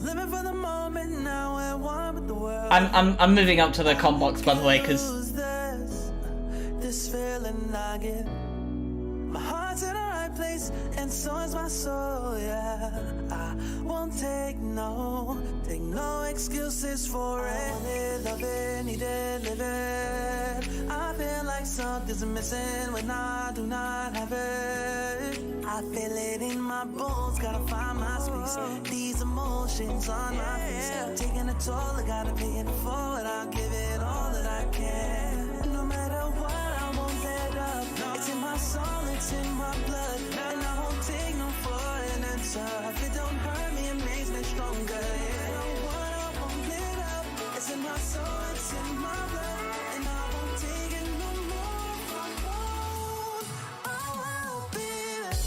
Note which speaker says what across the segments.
Speaker 1: living for the moment now, we're one with the world.
Speaker 2: I'm moving up to the com box, by the way, because
Speaker 1: this feeling I get. My heart's in the right place, and so is my soul, yeah. I won't take no excuses for it. I want it, love it, need it, live it. I feel like something's missing when I do not have it. I feel it in my bones, gotta find my space. These emotions on my face, taking a toll, I gotta pay it forward. I'll give it all that I can. No matter what, I won't let up. It's in my soul, it's in my blood, and I won't take no for an answer. If it don't hurt me, it makes me stronger. Yeah, no what, I won't let up. It's in my soul, it's in my blood, and I won't take it no more. I will be there.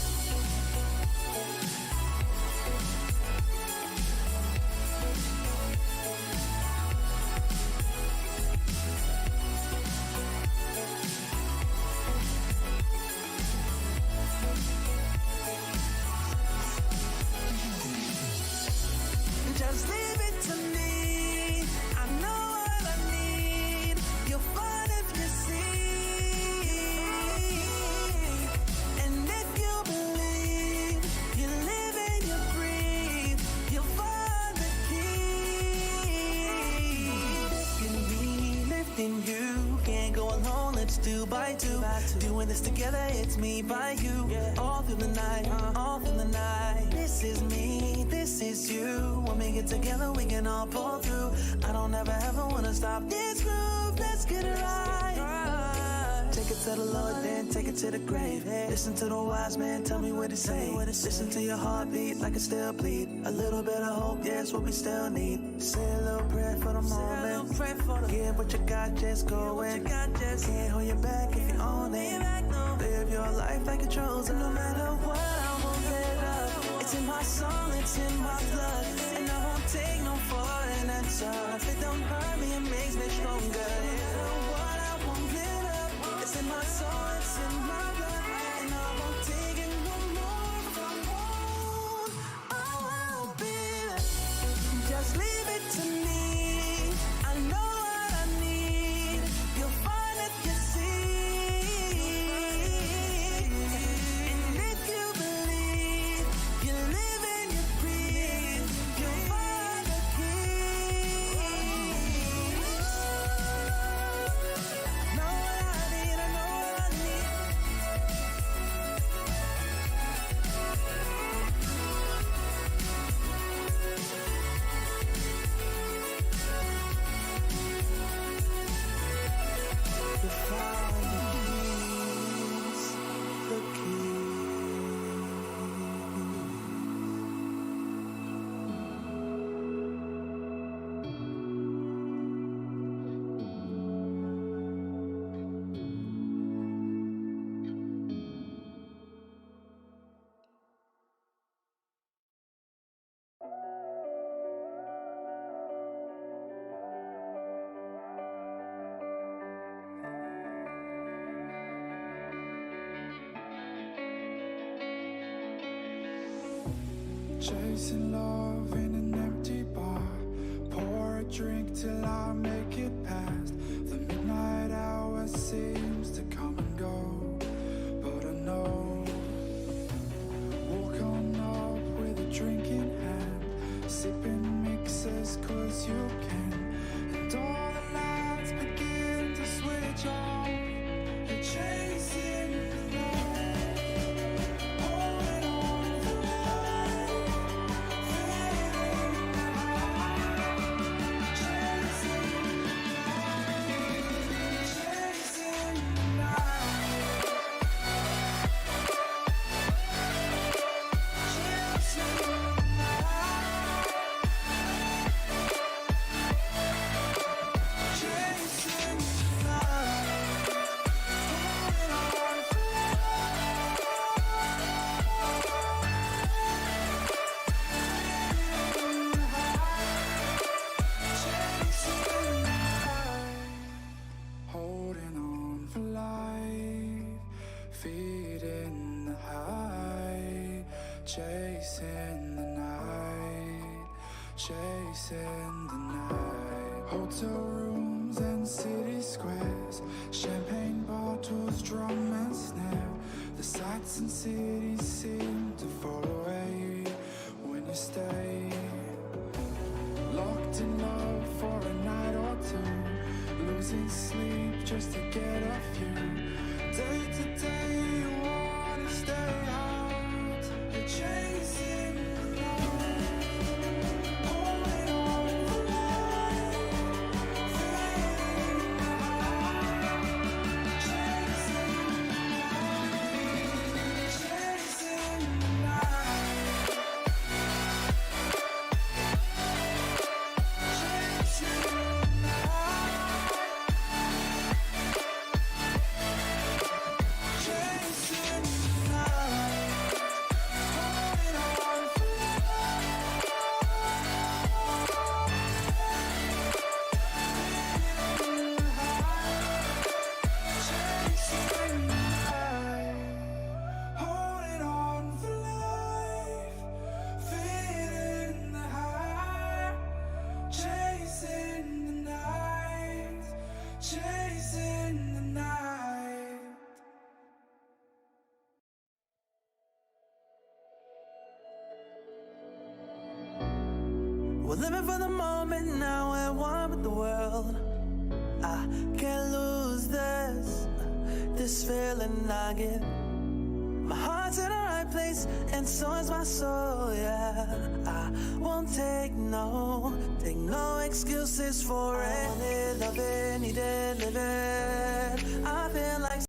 Speaker 1: Just leave it to me. I know what I need. You'll find if you see. And if you believe, you live and you breathe, you'll find the key. Lifting me, lifting you. Can't go alone, let's do by two. Doing this together, it's me by you. All through the night, all through the night. This is me, this is you. When we get together, we can all pull through. I don't ever wanna stop this groove. Let's get it right. Take it to the Lord, then take it to the grave. Listen to the wise man, tell me what to say. Listen to your heartbeat like it still bleed. A little bit of hope, yeah, it's what we still need. Say a little prayer for the moment. Give what you got, just go in. Can't hold you back if you own it. Live your life like a chosen. No matter what, I won't let up. It's in my soul, it's in my blood, and I won't take no for an answer. If it don't hurt me, it makes me stronger. You know what, I won't let up. It's in my soul, it's in my blood, and I won't take it no more. I will be there. Just leave it to me. I know what I need. You'll find if you see. And if you believe, you live and you breathe, you'll find the key. Know what I need, I know what I need. You'll find the keys.
Speaker 3: Chasing love in an empty bar. Pour a drink till I make it past. The midnight hour seems to come and go, but I know. Walk on up with a drink in hand, sipping mixers cause you can. And all the lights begin to switch off. You're chasing the light, holding on for life, fading out, chasing the night, chasing the holding on for life, feeding the high, chasing the night, chasing the night. Hotel rooms and city squares, champagne bottles, drum and snare. The sights and cities seem to fall away when you stay. Locked in love for a night or two, losing sleep just to get off you. Day to day you wanna stay out, you're chasing the night, holding on for life, feeling the high, chasing the night, chasing the night. Chasing the night.
Speaker 1: We're living for the moment now, we're one with the world. I can't lose this feeling I get. My heart's in the right place, and so is my soul, yeah. I won't take no excuses for it. I want it, love it, need it, live it. I feel like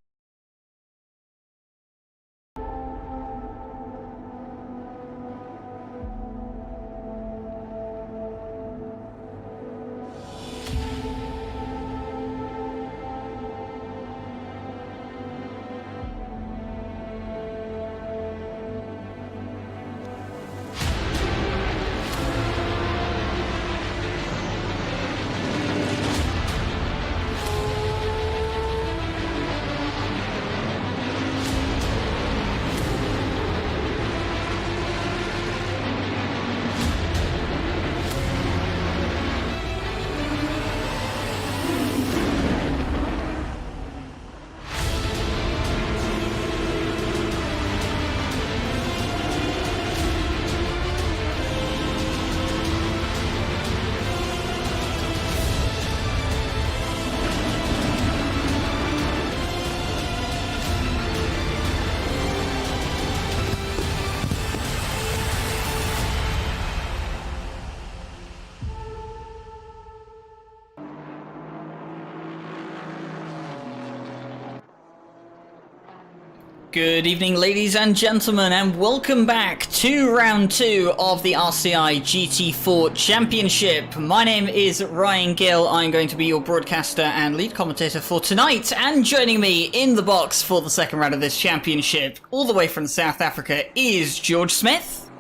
Speaker 2: Good evening, ladies and gentlemen, and welcome back to round 2 of the RCI GT4 Championship. My name is Ryan Gill. I'm going to be your broadcaster and lead commentator for tonight, and joining me in the box for the second round of this championship, all the way from South Africa, is George Smith.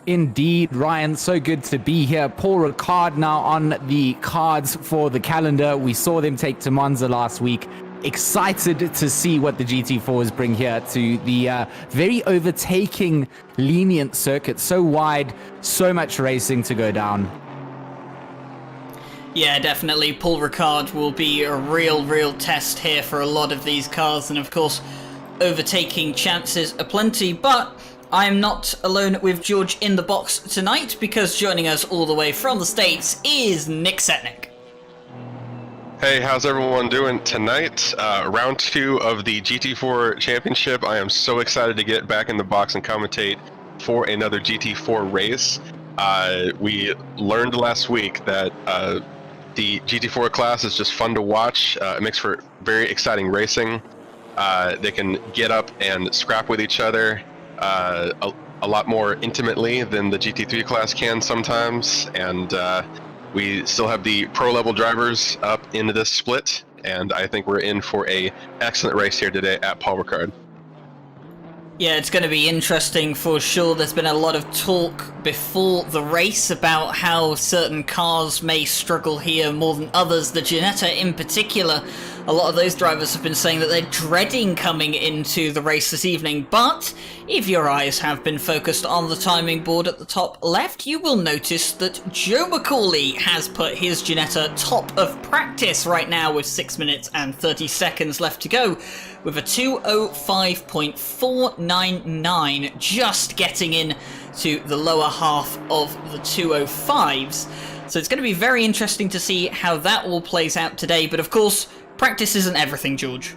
Speaker 4: Indeed, Ryan, so good to be here. Paul Ricard now on the cards for the calendar. We saw them take to Monza last week. Excited to see what the GT4s bring here to the very overtaking, lenient circuit. So wide, so much racing to go down.
Speaker 2: Yeah, definitely. Paul Ricard will be a real test here for a lot of these cars, and of course, overtaking chances aplenty, but I'm not alone with George in the box tonight, because joining us all the way from the States is Nick Setnick.
Speaker 5: Hey, how's everyone doing tonight? Round 2 of the GT4 Championship. I am so excited to get back in the box and commentate for another GT4 race. We learned last week that the GT4 class is just fun to watch. It makes for very exciting racing. They can get up and scrap with each other a lot more intimately than the GT3 class can sometimes, and we still have the pro-level drivers up into this split, and I think we're in for a excellent race here today at Paul Ricard.
Speaker 2: Yeah, it's going to be interesting for sure. There's been a lot of talk before the race about how certain cars may struggle here more than others. The Ginetta in particular a lot of those drivers have been saying that they're dreading coming into the race this evening. But if your eyes have been focused on the timing board at the top left, you will notice that Joe Macaulay has put his Ginetta top of practice right now with 6 minutes and 30 seconds left to go, with a 2:05.499, just getting in to the lower half of the 2:05s. So it's going to be very interesting to see how that all plays out today. But of course, practice isn't everything, George.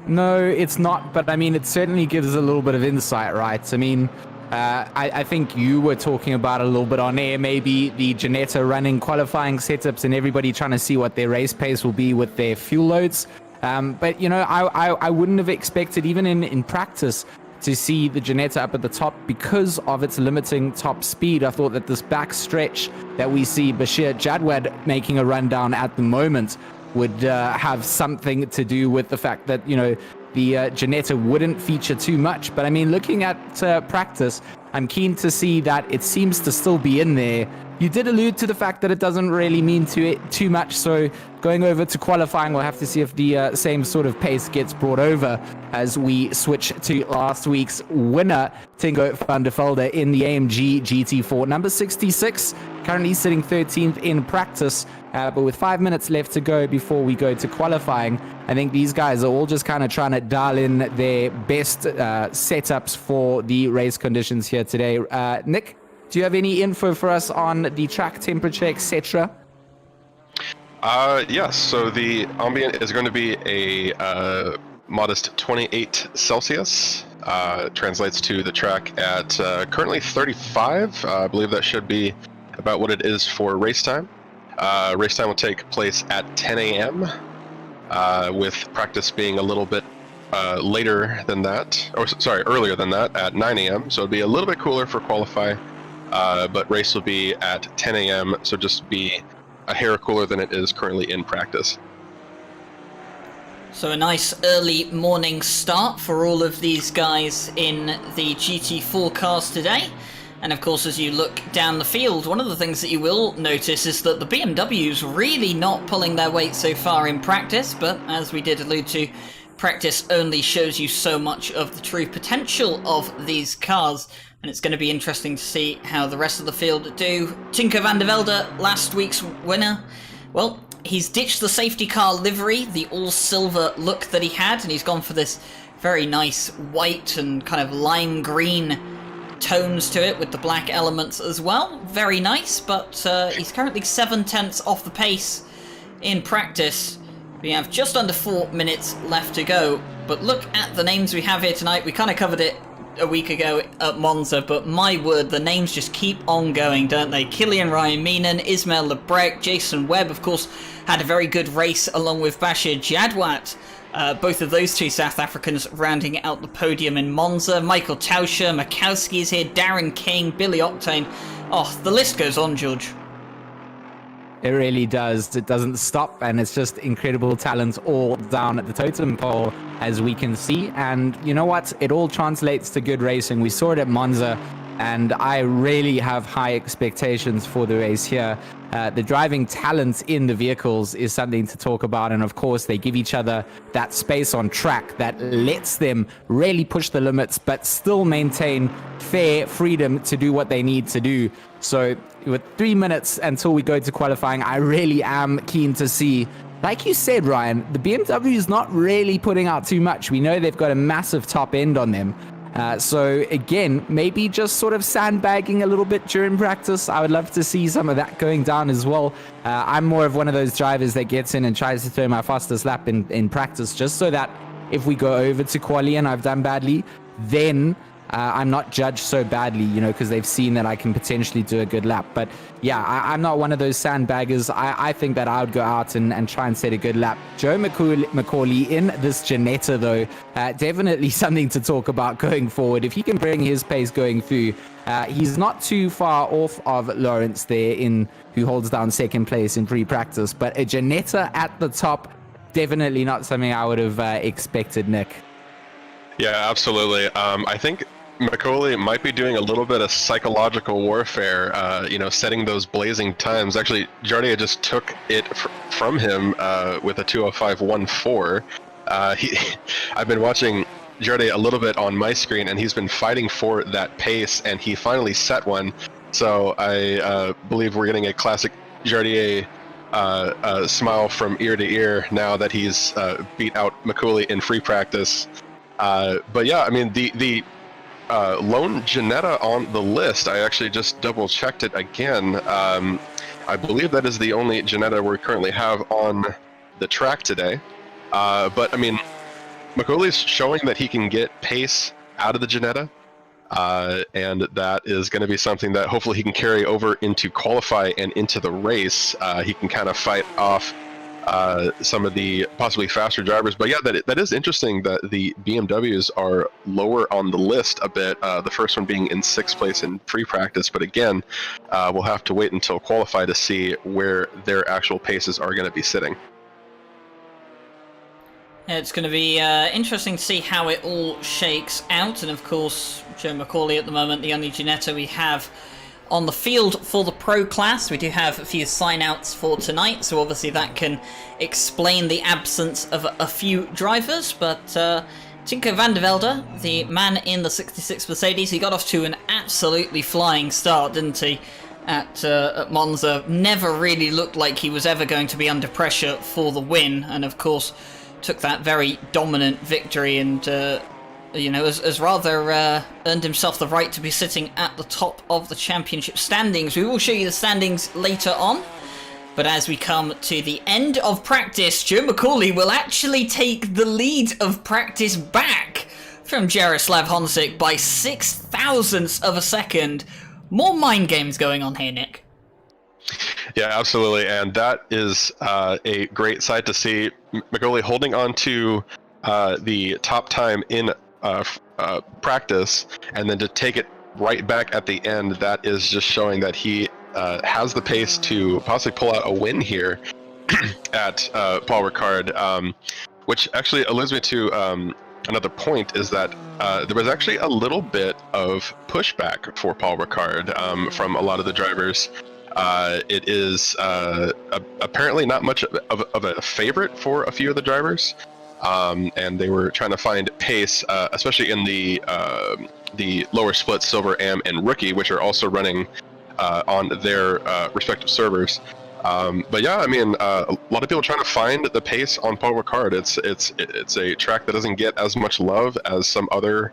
Speaker 4: No, it's not. But I mean, it certainly gives a little bit of insight, right? I mean, I think you were talking about a little bit on air, maybe the Ginetta running qualifying setups and everybody trying to see what their race pace will be with their fuel loads. But, you know, I wouldn't have expected, even in practice, to see the Ginetta up at the top because of its limiting top speed. I thought that this back stretch that we see Bashir Jadwad making a run down at the moment would have something to do with the fact that, you know, the Ginetta wouldn't feature too much. But I mean, looking at practice, I'm keen to see that it seems to still be in there. You did allude to the fact that it doesn't really mean too much, so going over to qualifying, we'll have to see if the same sort of pace gets brought over as we switch to last week's winner, Tingo van der Velde in the AMG GT4. Number 66, currently sitting 13th in practice, but with 5 minutes left to go before we go to qualifying, I think these guys are all just kind of trying to dial in their best setups for the race conditions here today. Nick? Do you have any info for us on the track temperature, etc.?
Speaker 5: Yes. So the ambient is going to be a modest 28 Celsius. Translates to the track at currently 35. I believe that should be about what it is for race time. Race time will take place at 10 a.m. With practice being a little bit later than that, or sorry, earlier than that at 9 a.m. So it'll be a little bit cooler for qualify. But race will be at 10 a.m., so just be a hair cooler than it is currently in practice.
Speaker 2: So a nice early morning start for all of these guys in the GT4 cars today. And of course, as you look down the field, one of the things that you will notice is that the BMW's really not pulling their weight so far in practice, but as we did allude to, practice only shows you so much of the true potential of these cars. And it's going to be interesting to see how the rest of the field do. Tinko van der Velde, last week's winner. Well, he's ditched the safety car livery, the all-silver look that he had, and he's gone for this very nice white and kind of lime green tones to it with the black elements as well. Very nice, but he's currently 7/10 off the pace in practice. We have just under 4 minutes left to go, but look at the names we have here tonight. We kind of covered it a week ago at Monza, but my word, the names just keep on going, don't they? Kilian Ryan Meenan, Ismail Lebrecht, Jason Webb, of course, had a very good race along with Bashir Jadwat. Both of those two South Africans rounding out the podium in Monza. Michael Tauscher, Makowski is here, Darren King, Billy Octane. Oh, the list goes on, George.
Speaker 4: It really does. It doesn't stop, and it's just incredible talent all down at the totem pole, as we can see. And you know what? It all translates to good racing. We saw it at Monza, and I really have high expectations for the race here. The driving talent in the vehicles is something to talk about, and of course they give each other that space on track that lets them really push the limits but still maintain fair freedom to do what they need to do. So with 3 minutes until we go to qualifying, I really am keen to see, like you said, Ryan, the BMW is not really putting out too much. We know they've got a massive top end on them. So again, maybe just sort of sandbagging a little bit during practice. I would love to see some of that going down as well. I'm more of one of those drivers that gets in and tries to throw my fastest lap in practice, just so that if we go over to quali and I've done badly, then I'm not judged so badly, you know, because they've seen that I can potentially do a good lap. But yeah, I'm not one of those sandbaggers. I think that I would go out and try and set a good lap. Joe Macaulay in this Ginetta, though, definitely something to talk about going forward. If he can bring his pace going through, he's not too far off of Lawrence there, who holds down second place in pre-practice. But a Ginetta at the top, definitely not something I would have expected, Nick.
Speaker 5: Yeah, absolutely. I think Macaulay might be doing a little bit of psychological warfare, setting those blazing times. Actually, Jardia just took it from him with a 2:05.14. I've been watching Jardia a little bit on my screen, and he's been fighting for that pace, and he finally set one. So I believe we're getting a classic Jardia smile from ear to ear now that he's beat out Macaulay in free practice. But yeah, I mean, the lone Ginetta on the list, I actually just double checked it again. I believe that is the only Ginetta we currently have on the track today. But I mean, Macaulay's showing that he can get pace out of the Ginetta, and that is going to be something that hopefully he can carry over into qualify and into the race. He can kind of fight off some of the possibly faster drivers. But yeah, that is interesting that the BMWs are lower on the list a bit, the first one being in 6th place in free practice. But again, we'll have to wait until qualify to see where their actual paces are going to be sitting.
Speaker 2: It's going to be interesting to see how it all shakes out. And of course, Joe Macaulay at the moment, the only Ginetta we have on the field for the pro class. We do have a few sign-outs for tonight, so obviously that can explain the absence of a few drivers. But Tinko van der Velde, the man in the 66 Mercedes, he got off to an absolutely flying start, didn't he? At Monza. Never really looked like he was ever going to be under pressure for the win, and of course took that very dominant victory and, has rather earned himself the right to be sitting at the top of the championship standings. We will show you the standings later on, but as we come to the end of practice, Joe Macaulay will actually take the lead of practice back from Jaroslav Honzik by 0.006 of a second. More mind games going on here, Nick.
Speaker 5: Yeah, absolutely, and that is a great sight to see. Macaulay holding on to the top time in practice, and then to take it right back at the end. That is just showing that he has the pace to possibly pull out a win here at Paul Ricard, which actually alludes me to another point, is that there was actually a little bit of pushback for Paul Ricard from a lot of the drivers. It is apparently not much of a favorite for a few of the drivers, and they were trying to find pace, especially in the lower split Silver, Am, and Rookie, which are also running on their respective servers. But yeah, I mean, a lot of people trying to find the pace on Paul Ricard. It's a track that doesn't get as much love as some other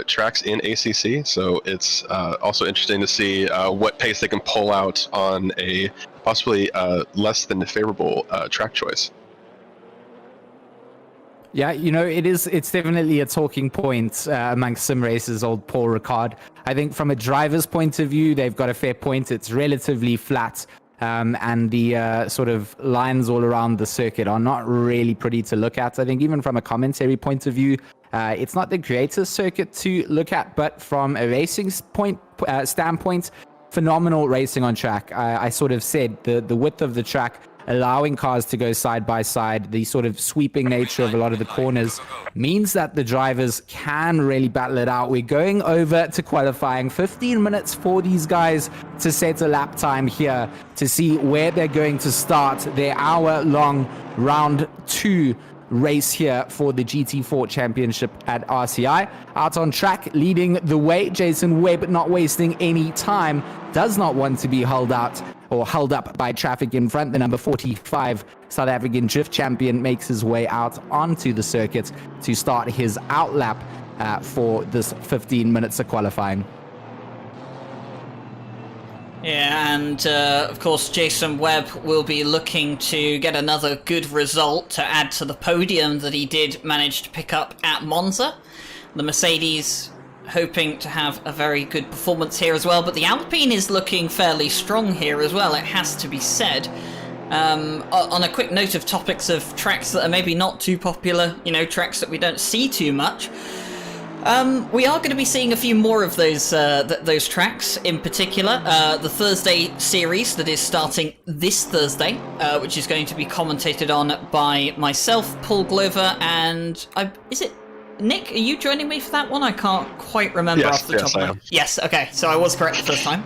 Speaker 5: tracks in ACC, so it's also interesting to see what pace they can pull out on a possibly less than favorable track choice.
Speaker 4: Yeah, it's definitely a talking point amongst sim racers, old Paul Ricard. I think from a driver's point of view, they've got a fair point. It's relatively flat, and the sort of lines all around the circuit are not really pretty to look at. I think even from a commentary point of view, it's not the greatest circuit to look at, but from a racing standpoint, phenomenal racing on track. I sort of said the width of the track, allowing cars to go side by side, the sort of sweeping nature of a lot of the corners means that the drivers can really battle it out. We're going over to qualifying, 15 minutes for these guys to set a lap time here to see where they're going to start their hour-long round 2 race here for the GT4 championship at RCI. Out on track, leading the way, Jason Webb, not wasting any time, does not want to be held out or held up by traffic in front. The number 45 South African drift champion makes his way out onto the circuit to start his outlap for this 15 minutes of qualifying.
Speaker 2: Yeah, and of course Jason Webb will be looking to get another good result to add to the podium that he did manage to pick up at Monza. The Mercedes hoping to have a very good performance here as well, but the Alpine is looking fairly strong here as well, it has to be said. On a quick note of topics of tracks that are maybe not too popular, tracks that we don't see too much, we are going to be seeing a few more of those tracks, in particular the Thursday series that is starting this Thursday, which is going to be commentated on by myself, Paul Glover, and is it Nick, are you joining me for that one? I can't quite remember off the top of my head. Yes, okay, so I was correct the first time.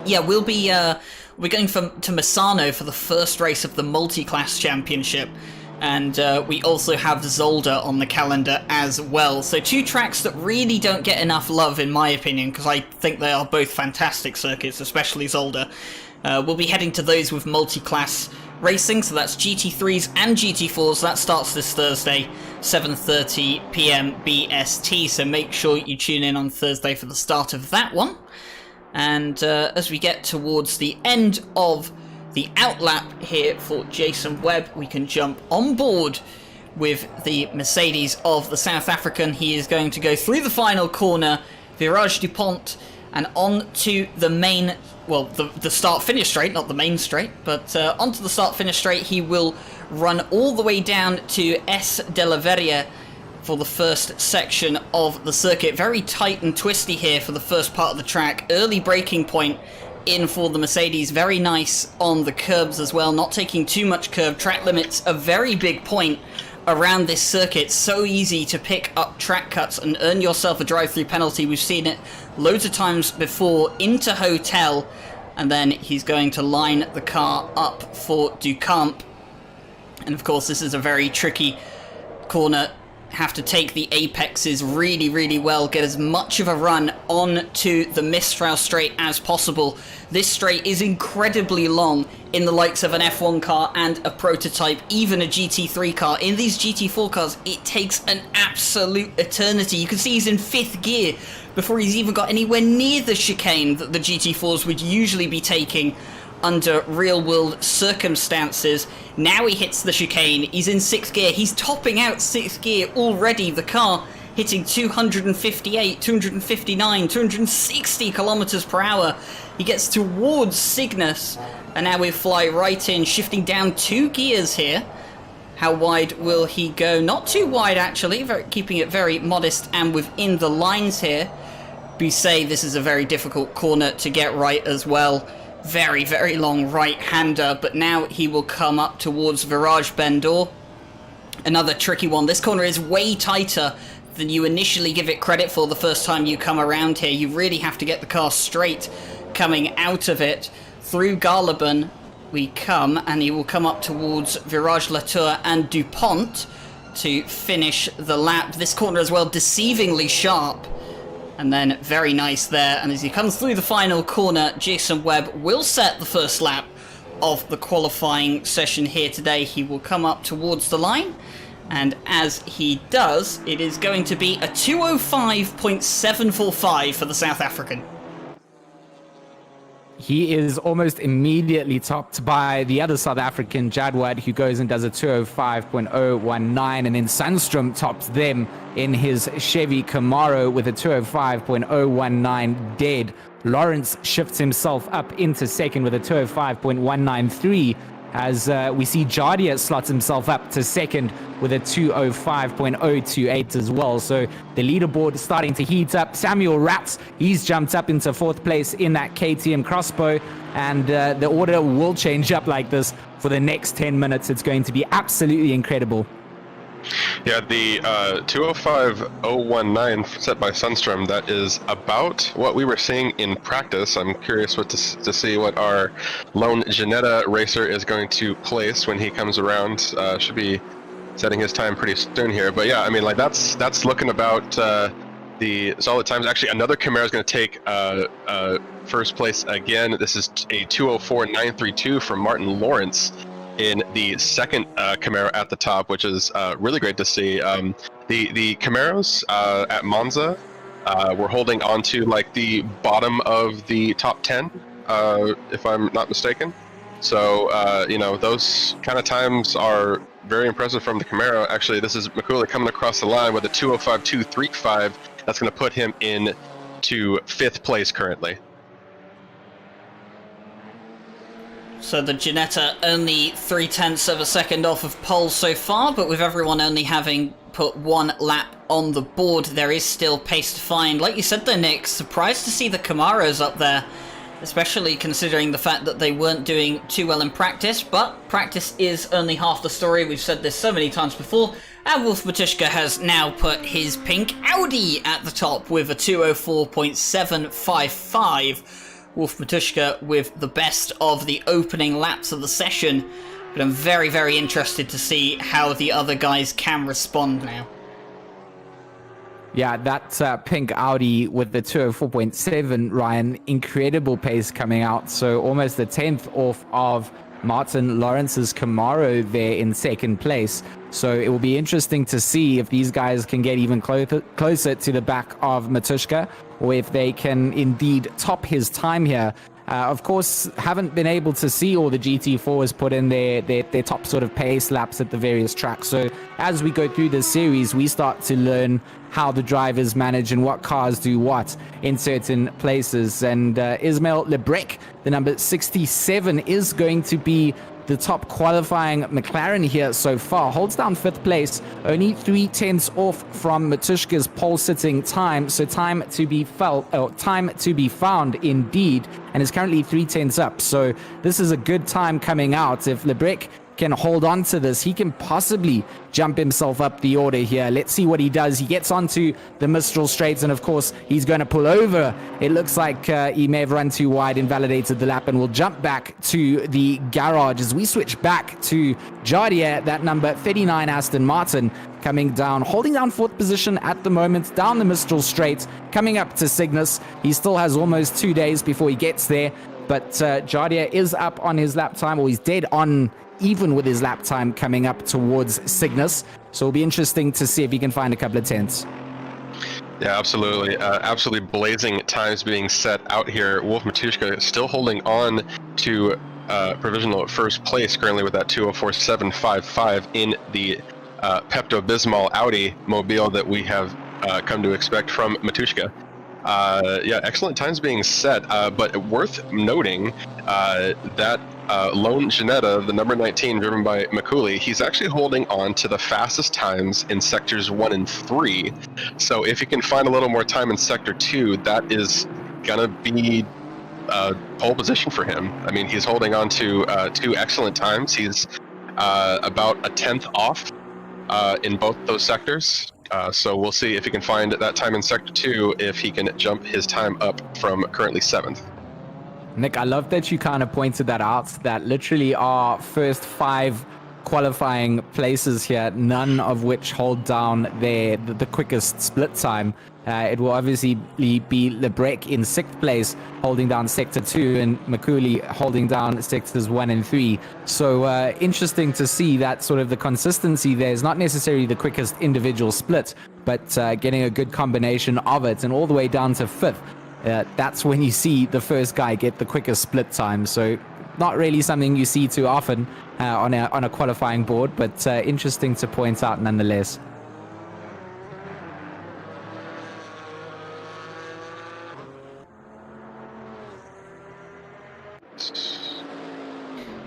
Speaker 2: Yeah, we're going to Misano for the first race of the multi-class championship, and we also have Zolder on the calendar as well. So 2 tracks that really don't get enough love, in my opinion, because I think they are both fantastic circuits, especially Zolder. We'll be heading to those with multi-class racing, so that's GT3s and GT4s. That starts this Thursday, 7:30 PM BST, so make sure you tune in on Thursday for the start of that one. And as we get towards the end of the outlap here for Jason Webb, we can jump on board with the Mercedes of the South African. He is going to go through the final corner, Virage DuPont, and on to the main, well, the start-finish straight, not the main straight, but onto the start-finish straight. He will run all the way down to S. de la Verria for the first section of the circuit. Very tight and twisty here for the first part of the track. Early braking point in for the Mercedes. Very nice on the curbs as well, not taking too much curb. Track limits, a very big point around this circuit. So easy to pick up track cuts and earn yourself a drive-through penalty. We've seen it loads of times before. Into Hotel, and then he's going to line the car up for Ducamp. And of course, this is a very tricky corner. Have to take the apexes really, really well, get as much of a run on to the Mistral straight as possible. This straight is incredibly long in the likes of an F1 car and a prototype, even a GT3 car. In these GT4 cars, it takes an absolute eternity. You can see he's in 5th gear before he's even got anywhere near the chicane that the GT4s would usually be taking under real-world circumstances. Now he hits the chicane, he's in 6th gear, he's topping out 6th gear already. The car hitting 258, 259, 260 kilometers per hour. He gets towards Cygnus, and now we fly right in, shifting down 2 gears here. How wide will he go? Not too wide, actually, keeping it very modest and within the lines here. Busset, this is a very difficult corner to get right as well. Very, very long right-hander, but now he will come up towards Virage Bendor. Another tricky one. This corner is way tighter than you initially give it credit for the first time you come around here. You really have to get the car straight coming out of it. Through Garlaban we come, and he will come up towards Virage Latour and DuPont to finish the lap. This corner as well, deceivingly sharp. And then very nice there, and as he comes through the final corner, Jason Webb will set the first lap of the qualifying session here today. He will come up towards the line, and as he does, it is going to be a 205.745 for the South African.
Speaker 4: He is almost immediately topped by the other South African, Jadwad, who goes and does a 205.019, and then Sundstrom tops them in his Chevy Camaro with a 205.019 dead. Lawrence shifts himself up into second with a 205.193, as we see Jardia slots himself up to second with a 205.028 as well. So the leaderboard is starting to heat up. Samuel Ratz, he's jumped up into 4th place in that KTM crossbow, and the order will change up like this for the next 10 minutes. It's going to be absolutely incredible.
Speaker 5: Yeah, the 205.019 set by Sundstrom, that is about what we were seeing in practice. I'm curious to see what our lone Ginetta racer is going to place when he comes around. Should be setting his time pretty soon here. But yeah, I mean, like that's looking about the solid times. Actually, another Camaro is going to take first place again. This is a 204.932 from Martin Lawrence in the second Camaro at the top, which is really great to see. The Camaros at Monza were holding on to like the bottom of the top 10, if I'm not mistaken. So, you know, those kind of times are very impressive from the Camaro. Actually, this is Makula coming across the line with a 205.235. That's going to put him in to 5th place currently.
Speaker 2: So the Ginetta only 0.3 of a second off of pole so far, but with everyone only having put 1 lap on the board, there is still pace to find. Like you said though, Nick, surprised to see the Camaros up there especially considering the fact that they weren't doing too well in practice, but practice is only half the story. We've said this so many times before, and Wolf Matuszka has now put his pink Audi at the top with a 2:04.755. Wolf Matuszka with the best of the opening laps of the session, but I'm very, very interested to see how the other guys can respond now.
Speaker 4: Yeah, that pink Audi with the 204.7, Ryan, incredible pace coming out. So almost a 10th off of Martin Lawrence's Camaro there in second place. So it will be interesting to see if these guys can get even closer to the back of Matuszka, or if they can indeed top his time here. Of course, haven't been able to see all the GT4s put in their top sort of pace laps at the various tracks. So as we go through this series, we start to learn how the drivers manage and what cars do what in certain places. And Ismail Lebrec, the number 67, is going to be the top qualifying McLaren here so far. Holds down 5th place, only 3/10 off from Matuszka's pole sitting time. So time to be found indeed, and is currently 3/10 up. So this is a good time coming out. If Lebrec can hold on to this, he can possibly jump himself up the order here. Let's see what he does. He gets onto the Mistral straights, and of course he's going to pull over. It looks like he may have run too wide, invalidated the lap, and will jump back to the garage as we switch back to Jardier, that number 39 Aston Martin, coming down, holding down 4th position at the moment, down the Mistral straight, coming up to Cygnus. He still has almost 2 days before he gets there, but Jardier is up on his lap time, or he's dead on even with his lap time coming up towards Cygnus. So it'll be interesting to see if he can find a couple of tenths.
Speaker 5: Yeah, absolutely. Absolutely blazing times being set out here. Wolf Matuszka still holding on to provisional first place currently with that 2:04.755 in the Pepto-Bismol Audi mobile that we have come to expect from Matuszka. Yeah, excellent times being set, but worth noting that Lone Janetta, the number 19, driven by Makuli, he's actually holding on to the fastest times in sectors 1 and 3. So if he can find a little more time in sector 2, that is gonna be pole position for him. I mean, he's holding on to 2 excellent times. He's about a 10th off in both those sectors. So we'll see if he can find that time in sector 2, if he can jump his time up from currently 7th.
Speaker 4: Nick, I love that you kind of pointed that out, that literally our first 5 qualifying places here, none of which hold down the quickest split time. It will obviously be Lebrec in 6th place, holding down sector 2, and Makuli holding down sectors 1 and 3. So interesting to see that sort of the consistency there is not necessarily the quickest individual split, but getting a good combination of it, and all the way down to 5th. That's when you see the first guy get the quickest split time. So not really something you see too often on a qualifying board, but interesting to point out nonetheless.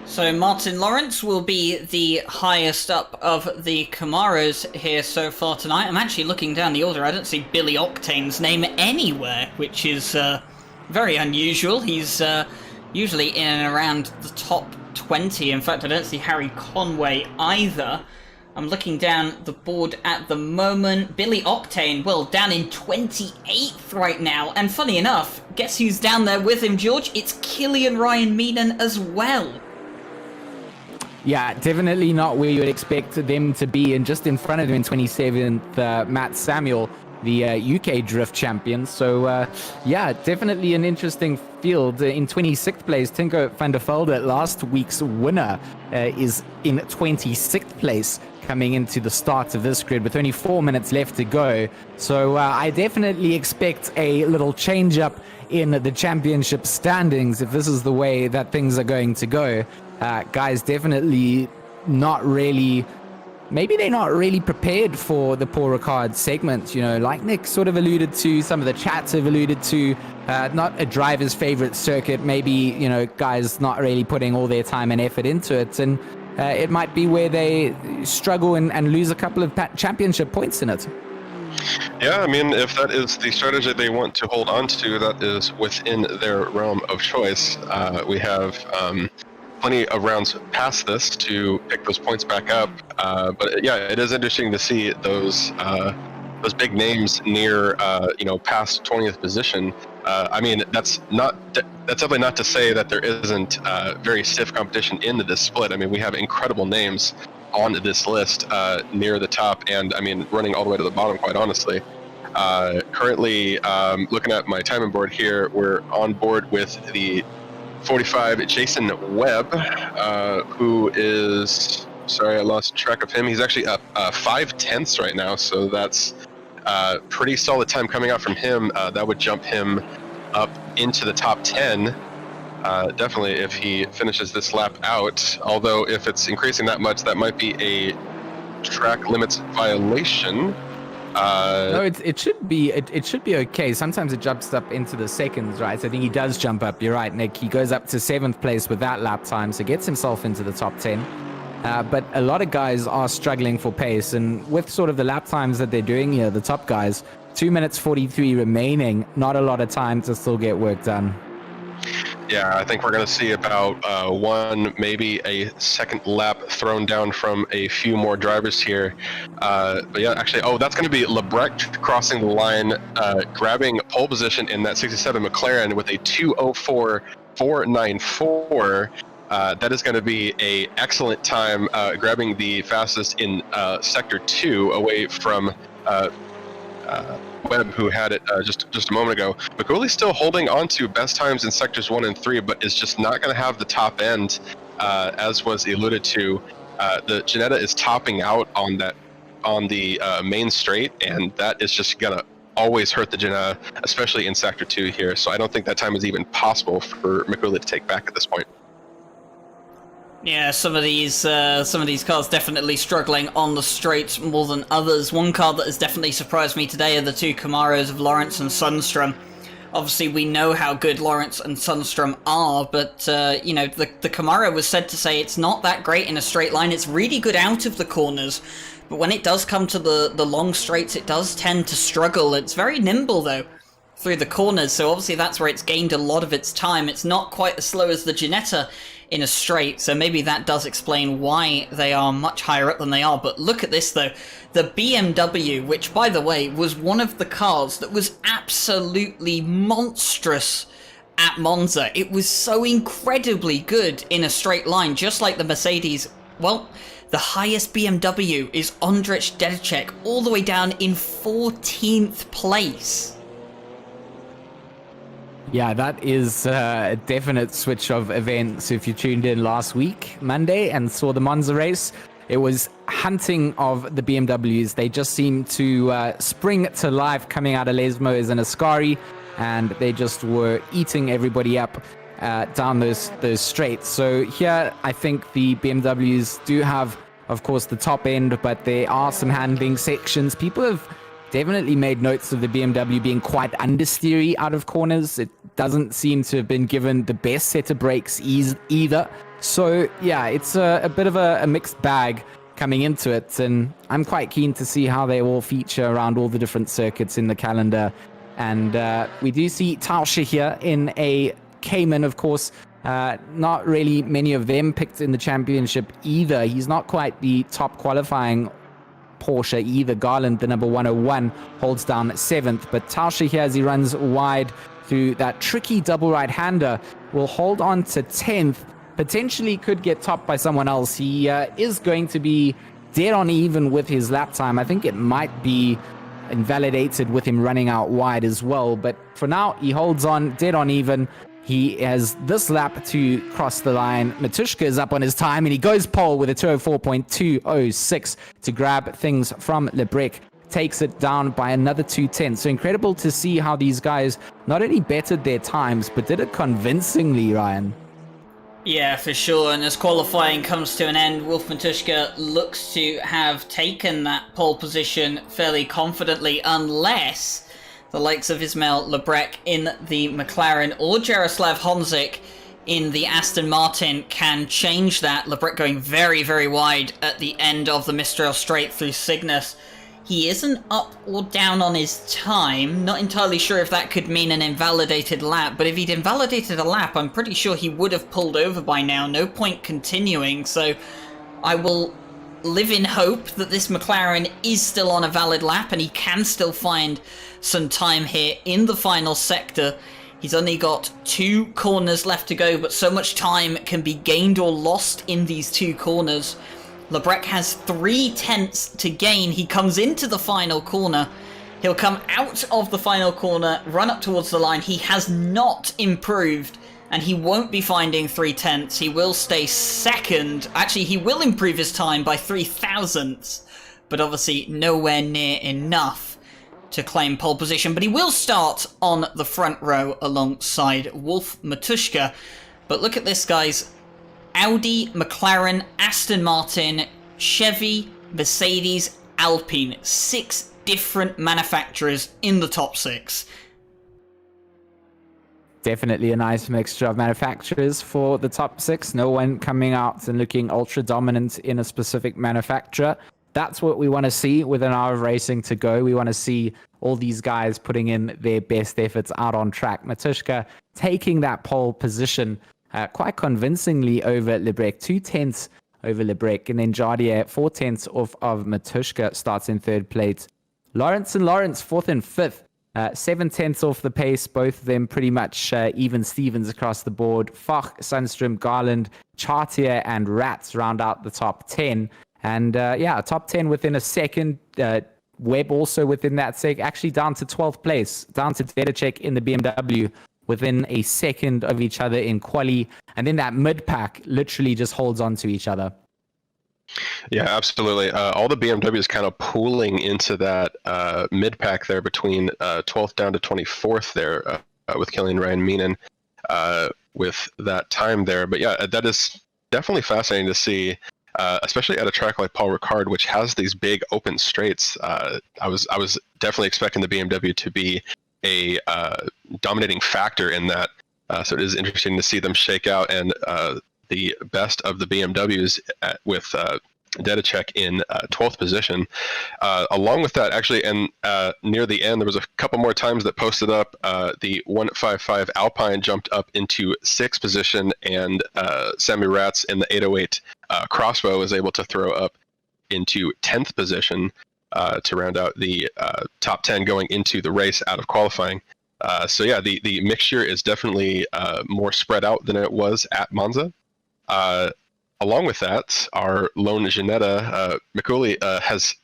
Speaker 2: So Martin Lawrence will be the highest up of the Camaros here so far tonight. I'm actually looking down the order. I don't see Billy Octane's name anywhere, which is very unusual. He's usually in and around the top 20. In fact, I don't see Harry Conway either. I'm looking down the board at the moment. Billy Octane, well, down in 28th right now. And funny enough, guess who's down there with him, George? It's Killian Ryan Meenan as well.
Speaker 4: Yeah, definitely not where you would expect them to be. And just in front of him in 27th, Matt Samuel, the UK drift champion. So, yeah, definitely an interesting field. In 26th place, Tinko van der Velde, last week's winner, is in 26th place coming into the start of this grid with only 4 minutes left to go. So I definitely expect a little change up in the championship standings if this is the way that things are going to go. Guys definitely not really, maybe they're not really prepared for the Paul Ricard segment, you know, like Nick sort of alluded to, some of the chats have alluded to, not a driver's favorite circuit, maybe, you know, guys not really putting all their time and effort into it, and it might be where they struggle and lose a couple of championship points in it.
Speaker 5: Yeah, I mean, if that is the strategy they want to hold on to, that is within their realm of choice. We have plenty of rounds past this to pick those points back up. But yeah, it is interesting to see those big names near, past 20th position. I mean, that's definitely not to say that there isn't very stiff competition in this split. I mean, we have incredible names on this list near the top, and I mean, running all the way to the bottom, quite honestly. Currently, looking at my timing board here, we're on board with the 45 Jason Webb, who is, sorry, I lost track of him. He's actually up 5/10 right now, so that's pretty solid time coming out from him. That would jump him up into the top 10. Definitely if he finishes this lap out, although if it's increasing that much, that might be a track limits violation.
Speaker 4: No, it should be okay. Sometimes it jumps up into the seconds, right? So I think he does jump up. You're right, Nick. He goes up to 7th place with that lap time, so gets himself into the top 10. But a lot of guys are struggling for pace, and with sort of the lap times that they're doing here, the top guys, 2 minutes 43 remaining, not a lot of time to still get work done.
Speaker 5: Yeah, I think we're going to see about one, maybe a second lap thrown down from a few more drivers here. But yeah, actually, that's going to be Lebrecht crossing the line, grabbing pole position in that 67 McLaren with a 2:04.494. That is going to be a excellent time, grabbing the fastest in Sector 2 away from Webb, who had it just a moment ago. Magouli's still holding on to best times in sectors 1 and 3, but is just not going to have the top end, as was alluded to. The Ginetta is topping out on the main straight, and that is just going to always hurt the Ginetta, especially in sector 2 here. So I don't think that time is even possible for Magouli to take back at this point.
Speaker 2: Yeah, some of these cars definitely struggling on the straight more than others. One car that has definitely surprised me today are the two Camaros of Lawrence and Sundstrom. Obviously, we know how good Lawrence and Sundstrom are, but the Camaro was said to say it's not that great in a straight line. It's really good out of the corners, but when it does come to the long straights, it does tend to struggle. It's very nimble though through the corners, so obviously that's where it's gained a lot of its time. It's not quite as slow as the Ginetta in a straight, so maybe that does explain why they are much higher up than they are. But look at this though, the BMW, which by the way was one of the cars that was absolutely monstrous at Monza. It was so incredibly good in a straight line, just like the Mercedes. Well, the highest BMW is Ondrej Dedicek, all the way down in 14th place.
Speaker 4: Yeah, that is a definite switch of events. If you tuned in last week, Monday, and saw the Monza race, it was hunting of the BMWs. They just seemed to spring to life coming out of Lesmo and Ascari, and they just were eating everybody up down those straights. So here, I think the BMWs do have, of course, the top end, but there are some handling sections. People have definitely made notes of the BMW being quite understeery out of corners. It doesn't seem to have been given the best set of brakes either. So yeah, it's a bit of a mixed bag coming into it, and I'm quite keen to see how they all feature around all the different circuits in the calendar. And we do see Tausche here in a Cayman, of course. Not really many of them picked in the championship either. He's not quite the top qualifying Porsche either. Garland, the number 101, holds down 7th, but Tausche here, as he runs wide through that tricky double right-hander, will hold on to 10th, potentially could get topped by someone else. He is going to be dead on even with his lap time. I think it might be invalidated with him running out wide as well, but for now he holds on dead on even. He has this lap to cross the line. Matuszka is up on his time, and he goes pole with a 2:04.206 to grab things from Lebrecht. Takes it down by another 2:10. So incredible to see how these guys not only bettered their times, but did it convincingly, Ryan.
Speaker 2: Yeah, for sure. And as qualifying comes to an end, Wolf Matuszka looks to have taken that pole position fairly confidently, unless the likes of Ismail Lebrecht in the McLaren or Jaroslav Honzik in the Aston Martin can change that. Lebrecht going very, very wide at the end of the Mistral straight through Cygnus. He isn't up or down on his time. Not entirely sure if that could mean an invalidated lap, but if he'd invalidated a lap, I'm pretty sure he would have pulled over by now. No point continuing, so I will live in hope that this McLaren is still on a valid lap and he can still find some time here in the final sector. He's only got 2 corners left to go, but so much time can be gained or lost in these 2 corners. Lebrecht has 3 tenths to gain. He comes into the final corner. He'll come out of the final corner, run up towards the line. He has not improved, and he won't be finding 3 tenths. He will stay second. Actually, he will improve his time by 3 thousandths, but obviously nowhere near enough to claim pole position. But he will start on the front row alongside Wolf Matuszka. But look at this, guys. Audi, McLaren, Aston Martin, Chevy, Mercedes, Alpine. 6 different manufacturers in the top 6.
Speaker 4: Definitely a nice mixture of manufacturers for the top 6. No one coming out and looking ultra dominant in a specific manufacturer. That's what we want to see with an hour of racing to go. We want to see all these guys putting in their best efforts out on track. Matuszka taking that pole position quite convincingly over Lebrecht, 2 tenths over Lebrecht, and then Jardier 4 tenths off of Matuszka starts in 3rd place. Lawrence and Lawrence 4th and 5th, 7 tenths off the pace, both of them pretty much even Stevens across the board. Foch, Sundstrom, Garland, Chartier, and Rats round out the top 10. And top 10 within a second. Webb also within that sec, actually down to 12th place, down to Dedicek in the BMW, within a second of each other in quali, and then that mid-pack literally just holds on to each other.
Speaker 5: Yeah, absolutely. All the BMWs kind of pooling into that mid-pack there between 12th down to 24th there with Killian Ryan Meenan with that time there. But yeah, that is definitely fascinating to see, especially at a track like Paul Ricard, which has these big open straights. I was definitely expecting the BMW to be a dominating factor in that, so it is interesting to see them shake out, and the best of the BMWs with Dedicek in 12th position. Along with that, actually, and near the end, there was a couple more times that posted up. The 155 Alpine jumped up into 6th position, and Sammy Ratz in the 808 Crossbow was able to throw up into 10th position to round out the top 10 going into the race out of qualifying. So yeah, the mixture is definitely more spread out than it was at Monza. Along with that, our lone Ginetta, Mikuli, has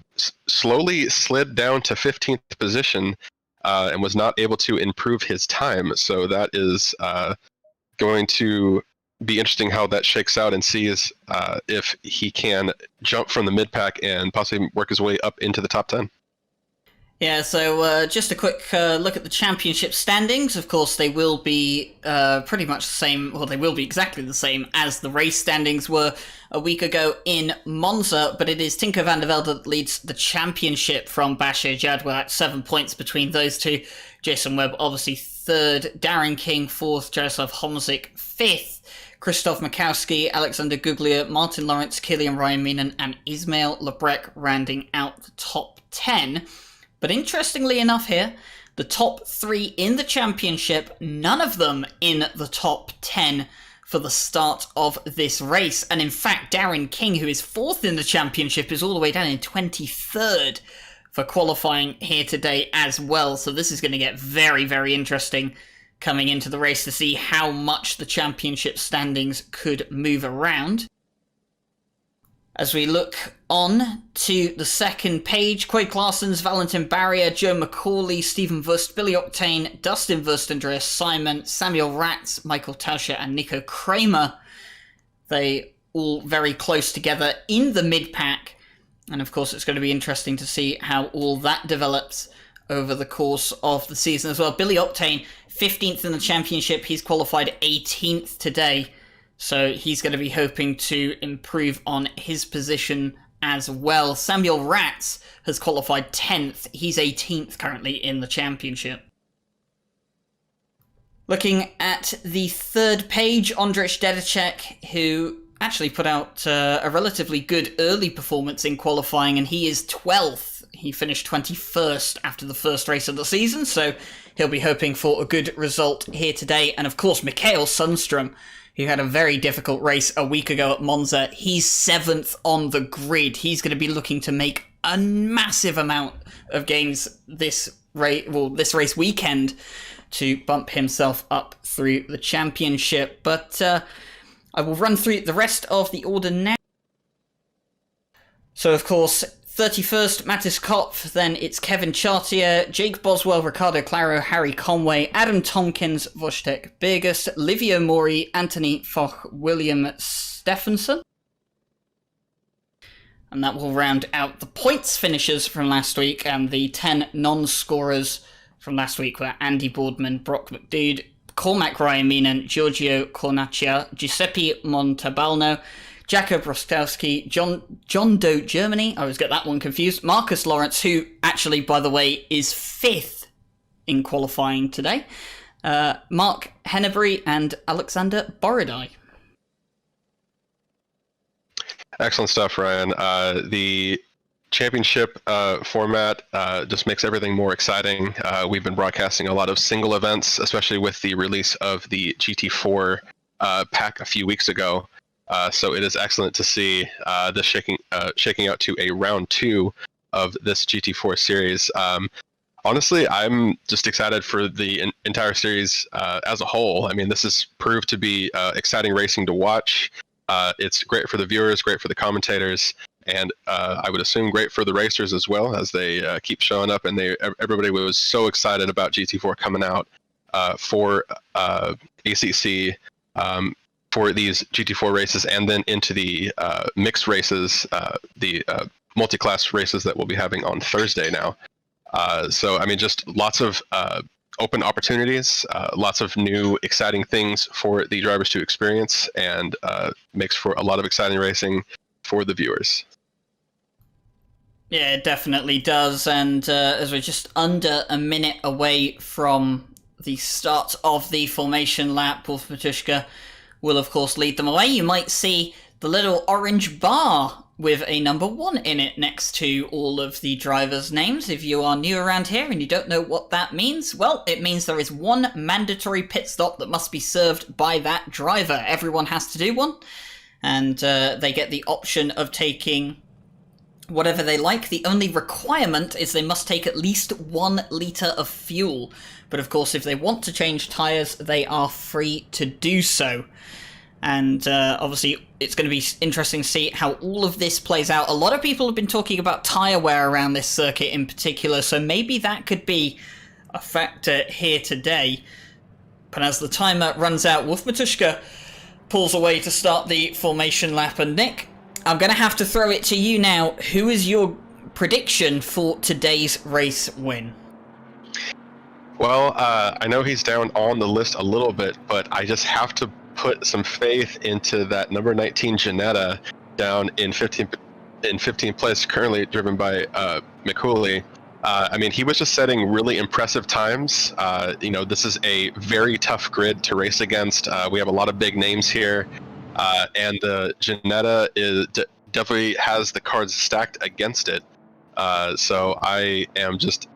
Speaker 5: slowly slid down to 15th position and was not able to improve his time. So that is going to be interesting how that shakes out, and sees if he can jump from the mid-pack and possibly work his way up into the top 10.
Speaker 2: Yeah, so just a quick look at the championship standings. Of course, they will be pretty much the same, well, they will be exactly the same as the race standings were a week ago in Monza, but it is Tinko van der Velde that leads the championship from Bashir Jadwal at 7 points between those two. Jason Webb, obviously 3rd, Darren King 4th, Jaroslav Homzik 5th, Krzysztof Makowski, Alexander Guglia, Martin Lawrence, Killian Ryan Meenan, and Ismail Lebrecht rounding out the top 10. But interestingly enough here, the top 3 in the championship, none of them in the top 10 for the start of this race. And in fact, Darren King, who is 4th in the championship, is all the way down in 23rd for qualifying here today as well. So this is going to get very, very interesting coming into the race to see how much the championship standings could move around. As we look on to the second page, Quade Claessens, Valentin Barrier, Joe McCauley, Stephen Vust, Billy Octane, Dustin Vust, Andreas Simon, Samuel Ratz, Michael Tauscher, and Nico Kramer. They all very close together in the mid-pack. And of course, it's going to be interesting to see how all that develops over the course of the season as well. Billy Octane, 15th in the championship. He's qualified 18th today. So he's going to be hoping to improve on his position as well. Samuel Ratz has qualified 10th. He's 18th currently in the championship. Looking at the third page, Ondrej Dedicek, who actually put out a relatively good early performance in qualifying, and he is 12th He finished 21st after the first race of the season, so he'll be hoping for a good result here today. And of course, Mikael Sundström, who had a very difficult race a week ago at Monza, he's 7th on the grid. He's going to be looking to make a massive amount of gains this race weekend to bump himself up through the championship. But I will run through the rest of the order now. So, of course, 31st, Mattis Kopf, then it's Kevin Chartier, Jake Boswell, Ricardo Claro, Harry Conway, Adam Tompkins, Wojtek Birgus, Livio Mori, Anthony Foch, William Stephenson. And that will round out the points finishers from last week, and the 10 non-scorers from last week were Andy Boardman, Brock McDood, Cormac Ryan Meenan, Giorgio Cornaccia, Giuseppe Montalbano, Jakob Rostowski, John Doe Germany, I always get that one confused, Marcus Lawrence, who actually, by the way, is 5th in qualifying today, Mark Hennebury, and Alexander Borodai.
Speaker 5: Excellent stuff, Ryan. The championship format just makes everything more exciting. We've been broadcasting a lot of single events, especially with the release of the GT4 pack a few weeks ago. So it is excellent to see this shaking out to a round 2 of this GT4 series. Honestly, I'm just excited for the entire series as a whole. I mean, this has proved to be exciting racing to watch. It's great for the viewers, great for the commentators, and I would assume great for the racers as well, as they keep showing up. And everybody was so excited about GT4 coming out for ACC, for these GT4 races, and then into the mixed races, the multi-class races that we'll be having on Thursday now. So, I mean, just lots of open opportunities, lots of new exciting things for the drivers to experience, and makes for a lot of exciting racing for the viewers.
Speaker 2: Yeah, it definitely does. And as we're just under a minute away from the start of the formation lap, Wolf Matuszka will of course lead them away. You might see the little orange bar with a number 1 in it next to all of the drivers' names. If you are new around here and you don't know what that means, well, it means there is one mandatory pit stop that must be served by that driver. Everyone has to do one, and they get the option of taking whatever they like. The only requirement is they must take at least 1 litre of fuel. But of course, if they want to change tyres, they are free to do so. And obviously, it's going to be interesting to see how all of this plays out. A lot of people have been talking about tyre wear around this circuit in particular, so maybe that could be a factor here today. But as the timer runs out, Wolf Matuszka pulls away to start the formation lap. And Nick, I'm going to have to throw it to you now. Who is your prediction for today's race win?
Speaker 5: Well, I know he's down on the list a little bit, but I just have to put some faith into that number 19 Janetta down in 15th place, currently driven by McCooley. I mean, he was just setting really impressive times. This is a very tough grid to race against. We have a lot of big names here, and Janetta definitely has the cards stacked against it. So I am just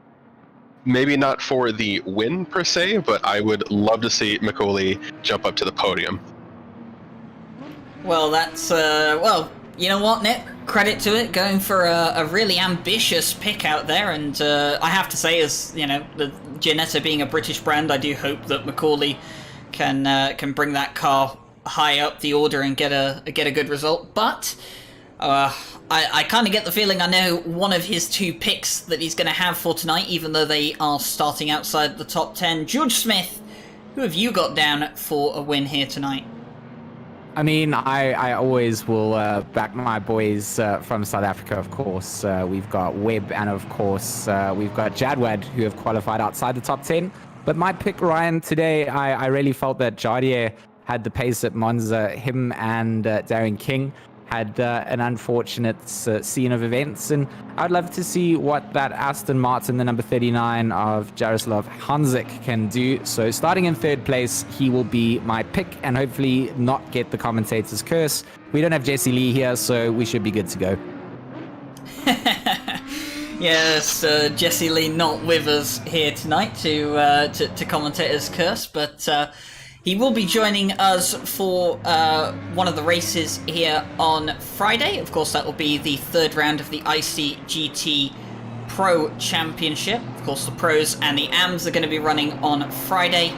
Speaker 5: maybe not for the win per se, but I would love to see McCauley jump up to the podium.
Speaker 2: Well, that's, you know what, Nick? Credit to it, going for a really ambitious pick out there, and I have to say, as, you know, the Ginetta being a British brand, I do hope that McCauley can bring that car high up the order and get a good result, but I kind of get the feeling I know one of his 2 picks that he's going to have for tonight, even though they are starting outside the top 10. George Smith, who have you got down for a win here tonight?
Speaker 4: I mean, I always will back my boys from South Africa, of course. We've got Webb, and of course, we've got Jadwad, who have qualified outside the top 10. But my pick, Ryan, today, I really felt that Jardier had the pace at Monza. Him and Darren King had an unfortunate scene of events, and I'd love to see what that Aston Martin, the number 39 of Jaroslav Hanzik, can do. So starting in 3rd place, he will be my pick, and hopefully not get the commentator's curse. We don't have Jesse Lee here, so we should be good to go.
Speaker 2: Yes, Jesse Lee not with us here tonight to commentate as Curse, but he will be joining us for one of the races here on Friday. Of course, that will be the third round of the ICGT Pro Championship. Of course, the pros and the AMs are going to be running on Friday.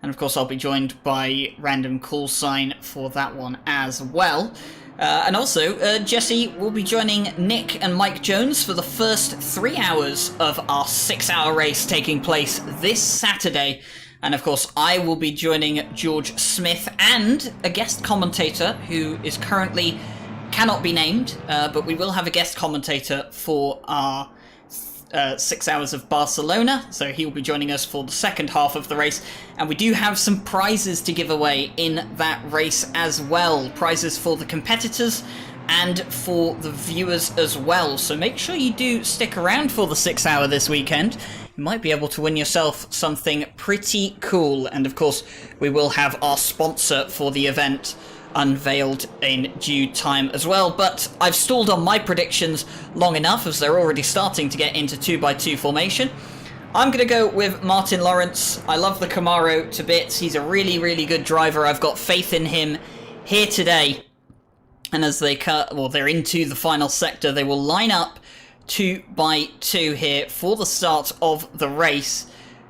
Speaker 2: And of course, I'll be joined by Random Call Sign for that one as well. And also, Jesse will be joining Nick and Mike Jones for the first 3 hours of our 6-hour race taking place this Saturday. And of course, I will be joining George Smith and a guest commentator who is currently cannot be named, but we will have a guest commentator for our 6 hours of Barcelona, so he will be joining us for the second half of the race, and we do have some prizes to give away in that race as well. Prizes for the competitors and for the viewers as well, so make sure you do stick around for the 6 hour this weekend. You might be able to win yourself something pretty cool, and of course we will have our sponsor for the event unveiled in due time as well, but I've stalled on my predictions long enough as they're already starting to get into 2x2 formation. I'm going to go with Martin Lawrence. I love the Camaro to bits. He's a really, really good driver. I've got faith in him here today. And as they're into the final sector, they will line up 2x2 here for the start of the race.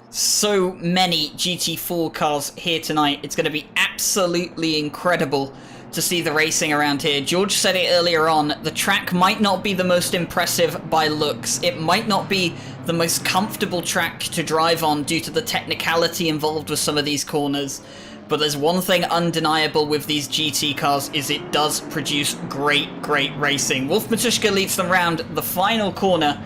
Speaker 2: So many GT4 cars here tonight. It's going to be absolutely incredible to see the racing around here. George said it earlier on, the track might not be the most impressive by looks. It might not be the most comfortable track to drive on due to the technicality involved with some of these corners. But there's one thing undeniable with these GT cars is it does produce great racing. Wolf Matuszka leads them round the final corner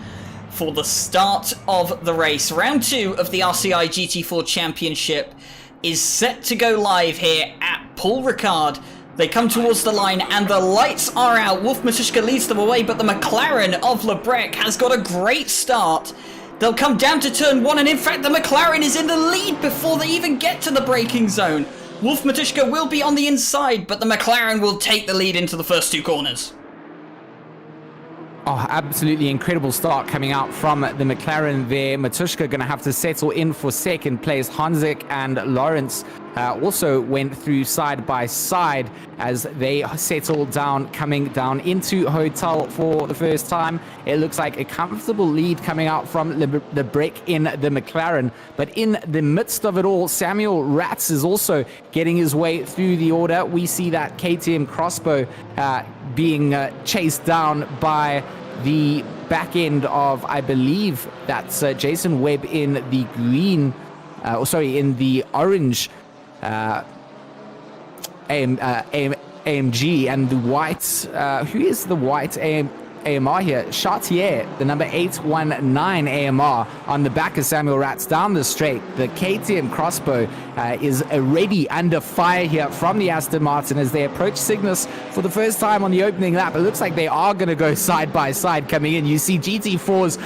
Speaker 2: for the start of the race. Round 2 of the RCI GT4 Championship is set to go live here at Paul Ricard. They come towards the line and the lights are out. Wolf Matuszka leads them away, but the McLaren of Lebrec has got a great start. They'll come down to turn 1, and in fact the McLaren is in the lead before they even get to the braking zone. Wolf Matuszka will be on the inside, but the McLaren will take the lead into the first 2 corners.
Speaker 4: Oh, absolutely incredible start coming out from the McLaren there. Matuszka going to have to settle in for second place. Hanzik and Lawrence also went through side by side as they settled down, coming down into Hotel for the first time. It looks like a comfortable lead coming out from Lebrec in the McLaren. But in the midst of it all, Samuel Ratz is also getting his way through the order. We see that KTM crossbow being chased down by the back end of, I believe that's Jason Webb in the green, in the orange AMG, and the white, who is the white AMR here? Chartier, the number 819 AMR on the back of Samuel Ratz down the straight. The KTM crossbow is already under fire here from the Aston Martin as they approach Cygnus for the first time on the opening lap. It looks like they are going to go side by side coming in. You see GT4s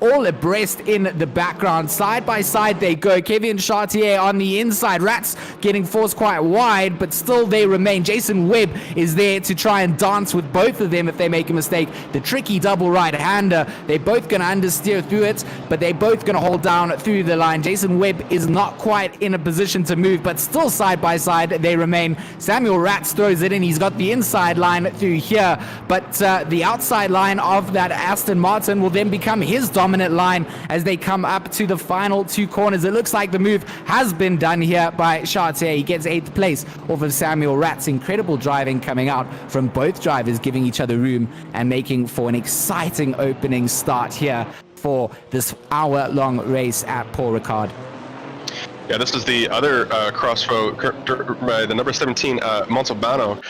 Speaker 4: all abreast in the background. Side by side they go. Kevin Chartier on the inside. Ratz getting forced quite wide, but still they remain. Jason Webb is there to try and dance with both of them if they make a mistake. The tricky double right-hander. They're both going to understeer through it, but they're both going to hold down through the line. Jason Webb is not quite in a position to move, but still side by side they remain. Samuel Ratz throws it in. He's got the inside line through here, but the outside line of that Aston Martin will then become his dominant line as they come up to the final 2 corners. It looks like the move has been done here by Chartier. He gets 8th place off of Samuel Ratz. Incredible driving coming out from both drivers, giving each other room and making for an exciting opening start here for this hour-long race at Paul Ricard.
Speaker 5: Yeah, this is the other crossbow, the number 17, Montalbano.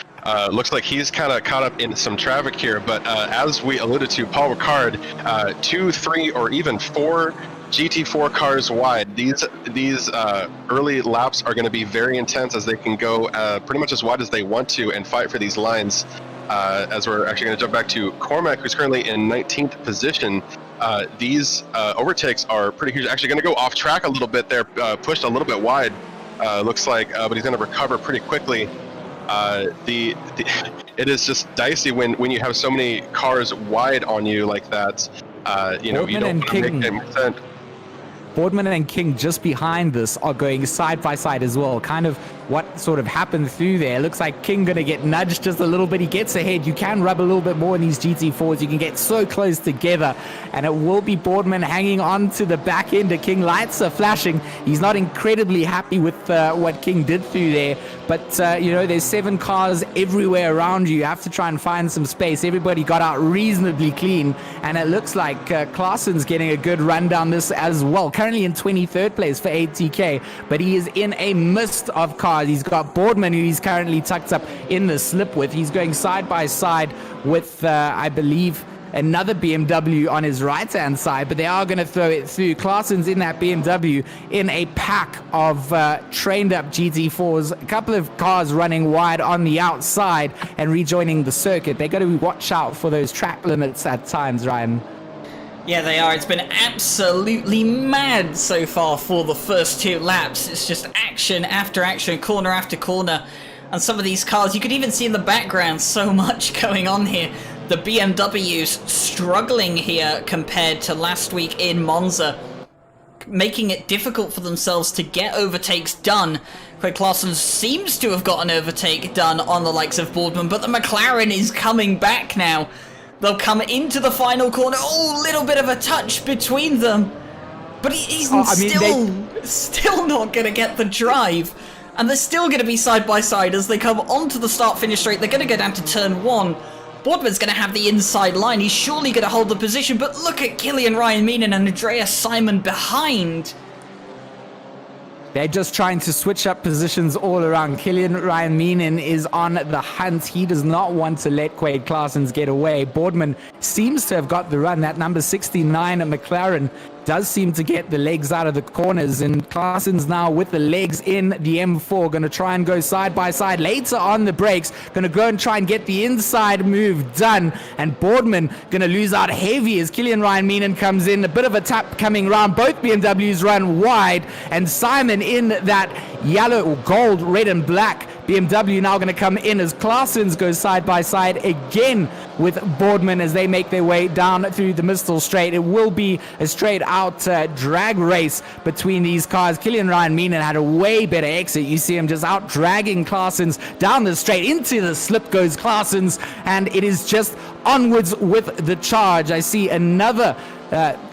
Speaker 5: Looks like he's kind of caught up in some traffic here, but as we alluded to, Paul Ricard, 2, 3, or even 4 GT4 cars wide. These early laps are going to be very intense as they can go pretty much as wide as they want to and fight for these lines. As we're actually going to jump back to Cormac, who's currently in 19th position. These overtakes are pretty huge. Actually going to go off track a little bit there, pushed a little bit wide, looks like, but he's going to recover pretty quickly. It is just dicey when you have so many cars wide on you like that. You know, you don't want to make them percent.
Speaker 4: Boardman and King just behind this are going side by side as well. Kind of what sort of happened through there. Looks like King going to get nudged just a little bit. He gets ahead. You can rub a little bit more in these GT4s. You can get so close together. And it will be Boardman hanging on to the back end of King. Lights are flashing. He's not incredibly happy with what King did through there. But, you know, there's 7 cars everywhere around you. You have to try and find some space. Everybody got out reasonably clean. And it looks like Claessen's getting a good run down this as well. Currently in 23rd place for ATK, but he is in a mist of cars. He's got Boardman, who he's currently tucked up in the slip with. He's going side by side with, I believe, another BMW on his right-hand side, but they are going to throw it through. Claessen's in that BMW in a pack of trained-up GT4s. A couple of cars running wide on the outside and rejoining the circuit. They got to watch out for those track limits at times, Ryan.
Speaker 2: Yeah, they are. It's been absolutely mad so far for the first 2 laps. It's just action after action, corner after corner. And some of these cars, you could even see in the background so much going on here. The BMWs struggling here compared to last week in Monza, making it difficult for themselves to get overtakes done. Craig Claessen seems to have got an overtake done on the likes of Boardman, but the McLaren is coming back now. They'll come into the final corner. Oh, little bit of a touch between them. But he's still not going to get the drive. And they're still going to be side by side as they come onto the start-finish straight. They're going to go down to turn 1. Boardman's going to have the inside line. He's surely going to hold the position. But look at Killian Ryan Meenan and Andreas Simon behind.
Speaker 4: They're just trying to switch up positions all around. Killian Ryan Meenan is on the hunt. He does not want to let Quade Claessen's get away. Boardman seems to have got the run. That number 69 at McLaren does seem to get the legs out of the corners, and Claessen's now with the legs in the M4, going to try and go side by side. Later on the brakes, going to go and try and get the inside move done, and Boardman going to lose out heavy as Killian Ryan Meenan comes in. A bit of a tap coming round. Both BMWs run wide, and Simon in that yellow or gold, red and black BMW now going to come in as Claessen's goes side by side again with Boardman as they make their way down through the Mistel Straight. It will be a straight out drag race between these cars. Killian Ryan Meenan had a way better exit. You see him just out dragging Claessen's down the straight. Into the slip goes Claessen's, and it is just onwards with the charge. I see another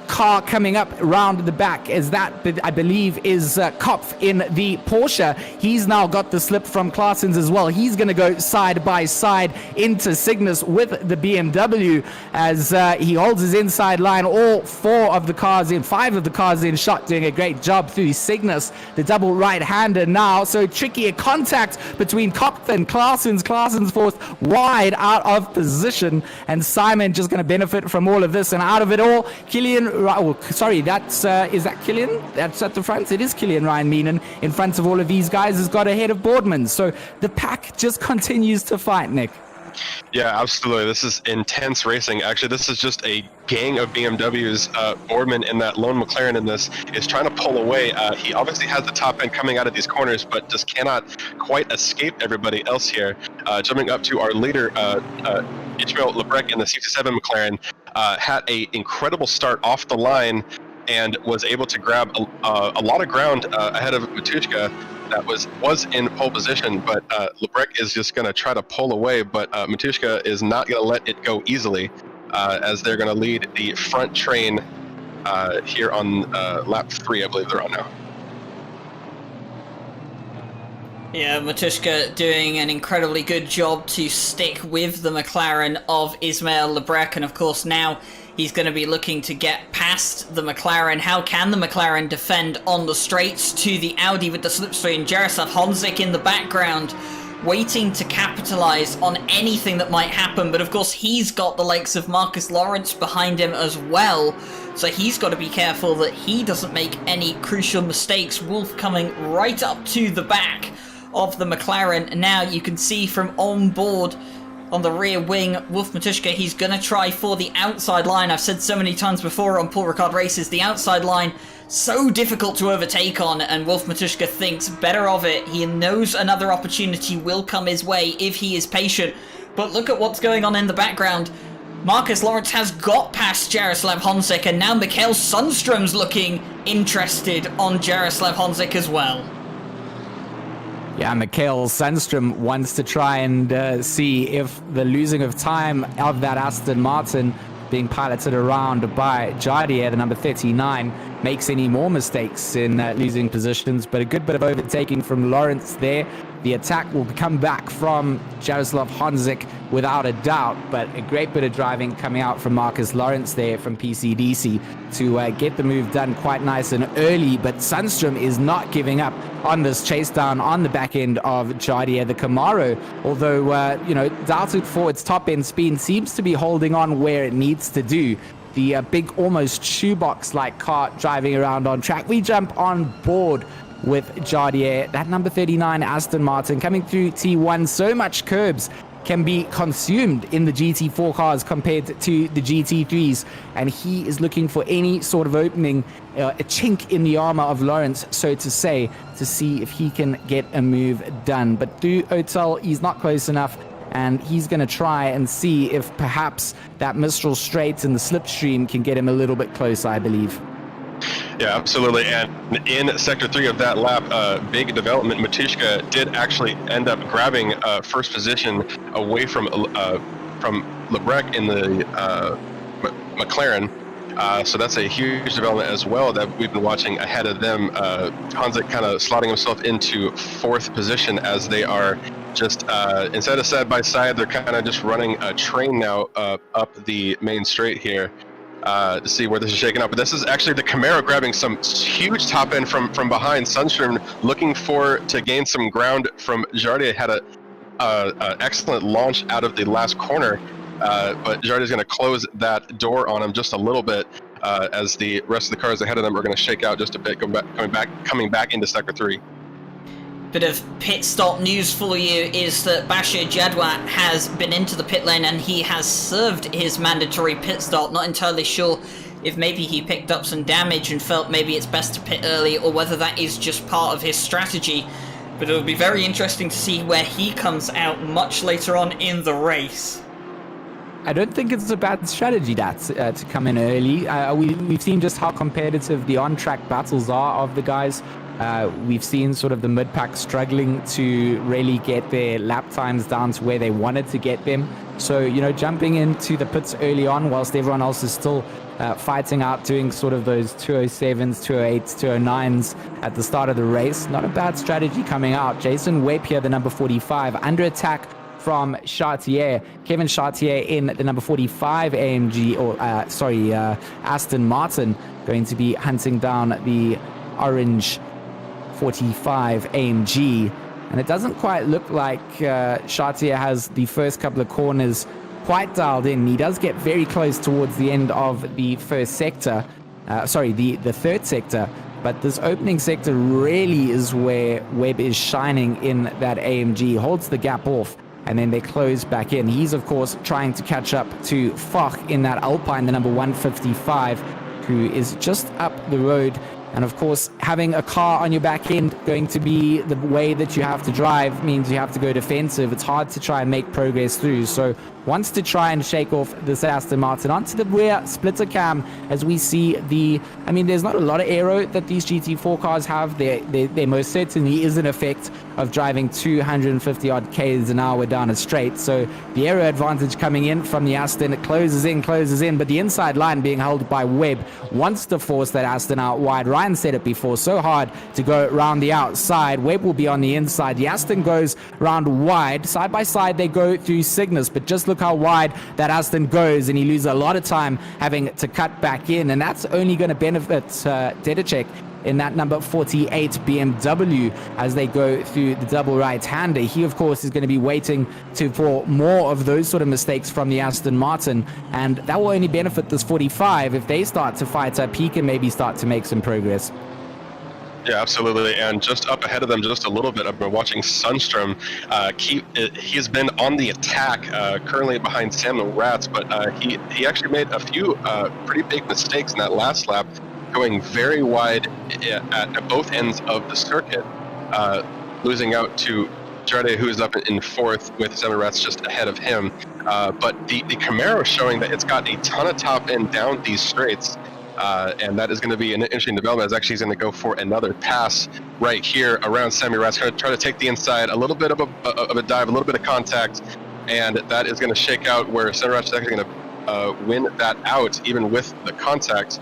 Speaker 4: car coming up round the back, as that I believe is Kopf in the Porsche. He's now got the slip from Claessen's as well. He's going to go side by side into Cygnus with the BMW as he holds his inside line. All 5 of the cars in shot, doing a great job through Cygnus, the double right-hander now. So tricky, a contact between Kopf and Claessen's. Claessen's forced wide out of position, and Simon just going to benefit from all of this. And out of it all, is that Killian? That's at the front. It is Killian Ryan Meenan in front of all of these guys, has got ahead of Boardman. So the pack just continues to fight, Nick.
Speaker 5: Yeah, absolutely. This is intense racing. Actually, this is just a gang of BMWs. Boardman in that lone McLaren in this is trying to pull away. He obviously has the top end coming out of these corners, but just cannot quite escape everybody else here. Jumping up to our leader, Ishmael Lebrec in the 67 McLaren, had an incredible start off the line and was able to grab a lot of ground ahead of Matushka. That was in pole position, but Lebrec is just going to try to pull away, but Matushka is not going to let it go easily as they're going to lead the front train here on lap 3, I believe they're on now.
Speaker 2: Yeah, Matushka doing an incredibly good job to stick with the McLaren of Ismail Lebrec, and of course now he's going to be looking to get past the McLaren. How can the McLaren defend on the straights to the Audi with the slipstream? Jaroslav Honzik in the background, waiting to capitalize on anything that might happen, but of course he's got the likes of Marcus Lawrence behind him as well, so he's got to be careful that he doesn't make any crucial mistakes. Wolf coming right up to the back of the McLaren. Now you can see from on board on the rear wing, Wolf Matushka, he's going to try for the outside line. I've said so many times before on Paul Ricard races, the outside line, so difficult to overtake on, and Wolf Matushka thinks better of it. He knows another opportunity will come his way if he is patient. But look at what's going on in the background. Marcus Lawrence has got past Jaroslav Honzik, and now Mikhail Sundstrom's looking interested on Jaroslav Honzik as well.
Speaker 4: Yeah, Mikhail Sundstrom wants to try and see if the losing of time of that Aston Martin being piloted around by Jardier, the number 39, makes any more mistakes in losing positions, but a good bit of overtaking from Lawrence there. The attack will come back from Jaroslav Honzik without a doubt, but a great bit of driving coming out from Marcus Lawrence there from PCDC to get the move done quite nice and early. But Sundstrom is not giving up on this chase down on the back end of Jardier. The Camaro, although doubted for its top end speed, seems to be holding on where it needs to do. The big almost shoebox-like car driving around on track. We jump on board with Jardier, that number 39 Aston Martin coming through T1. So much curbs can be consumed in the GT4 cars compared to the GT3s, and he is looking for any sort of opening, a chink in the armor of Lawrence, so to say, to see if he can get a move done. But through Hotel, he's not close enough, and he's going to try and see if perhaps that Mistral Straight and the slipstream can get him a little bit closer, I believe.
Speaker 5: Yeah, absolutely. And in Sector 3 of that lap, big development, Matushka did actually end up grabbing first position away from Lebrec in the McLaren. So that's a huge development as well that we've been watching ahead of them. Honzik kind of slotting himself into fourth position as they are just, instead of side by side, they're kind of just running a train now up the main straight here. To see where this is shaking up. But this is actually the Camaro grabbing some huge top end from behind. Sundstrom looking to gain some ground from Jardier. Had a excellent launch out of the last corner, but Jardier's going to close that door on him just a little bit as the rest of the cars ahead of them are going to shake out just a bit, coming back into Sector 3.
Speaker 2: Bit of pit stop news for you is that Bashir Jadwat has been into the pit lane and he has served his mandatory pit stop. Not entirely sure if maybe he picked up some damage and felt maybe it's best to pit early, or whether that is just part of his strategy. But it'll be very interesting to see where he comes out much later on in the race.
Speaker 4: I don't think it's a bad strategy to come in early. We've seen just how competitive the on-track battles are of the guys. We've seen sort of the mid-pack struggling to really get their lap times down to where they wanted to get them. So, jumping into the pits early on whilst everyone else is still fighting out, doing sort of those 207s, 208s, 209s at the start of the race. Not a bad strategy coming out. Jason Webb here, the number 45, under attack from Chartier. Kevin Chartier in the number 45 AMG, Aston Martin, going to be hunting down the orange 45 AMG, and it doesn't quite look like Chartier has the first couple of corners quite dialed in. He does get very close towards the end of the first sector, the third sector, but this opening sector really is where Webb is shining in that AMG. Holds the gap off, and then they close back in. He's, of course, trying to catch up to Foch in that Alpine, the number 155, who is just up the road. And of course, having a car on your back end going to be the way that you have to drive means you have to go defensive. It's hard to try and make progress through. So wants to try and shake off this Aston Martin onto the rear splitter cam as we see there's not a lot of aero that these GT4 cars have. There most certainly is an effect of driving 250 odd k's an hour down a straight. So the aero advantage coming in from the Aston, it closes in, but the inside line being held by Webb wants to force that Aston out wide. Ryan said it before, so hard to go around the outside. Webb will be on the inside. The Aston goes round wide. Side by side they go through Cygnus, but just look how wide that Aston goes, and he loses a lot of time having to cut back in, and that's only going to benefit Dedicek in that number 48 BMW as they go through the double right-hander. He, of course, is going to be waiting for more of those sort of mistakes from the Aston Martin, and that will only benefit this 45. If they start to fight up, he can maybe start to make some progress.
Speaker 5: Yeah, absolutely. And just up ahead of them just a little bit, I've been watching Sundstrom. He's been on the attack, currently behind Samuel Ratz, but he actually made a few pretty big mistakes in that last lap, going very wide at both ends of the circuit, losing out to Andrade, who is up in 4th with Semirats just ahead of him. But the Camaro is showing that it's got a ton of top end down these straights. And that is going to be an interesting development. As actually he's going to go for another pass right here around Semirats, going to try to take the inside, a little bit of a dive, a little bit of contact, and that is going to shake out where Semirats is actually going to win that out, even with the contact.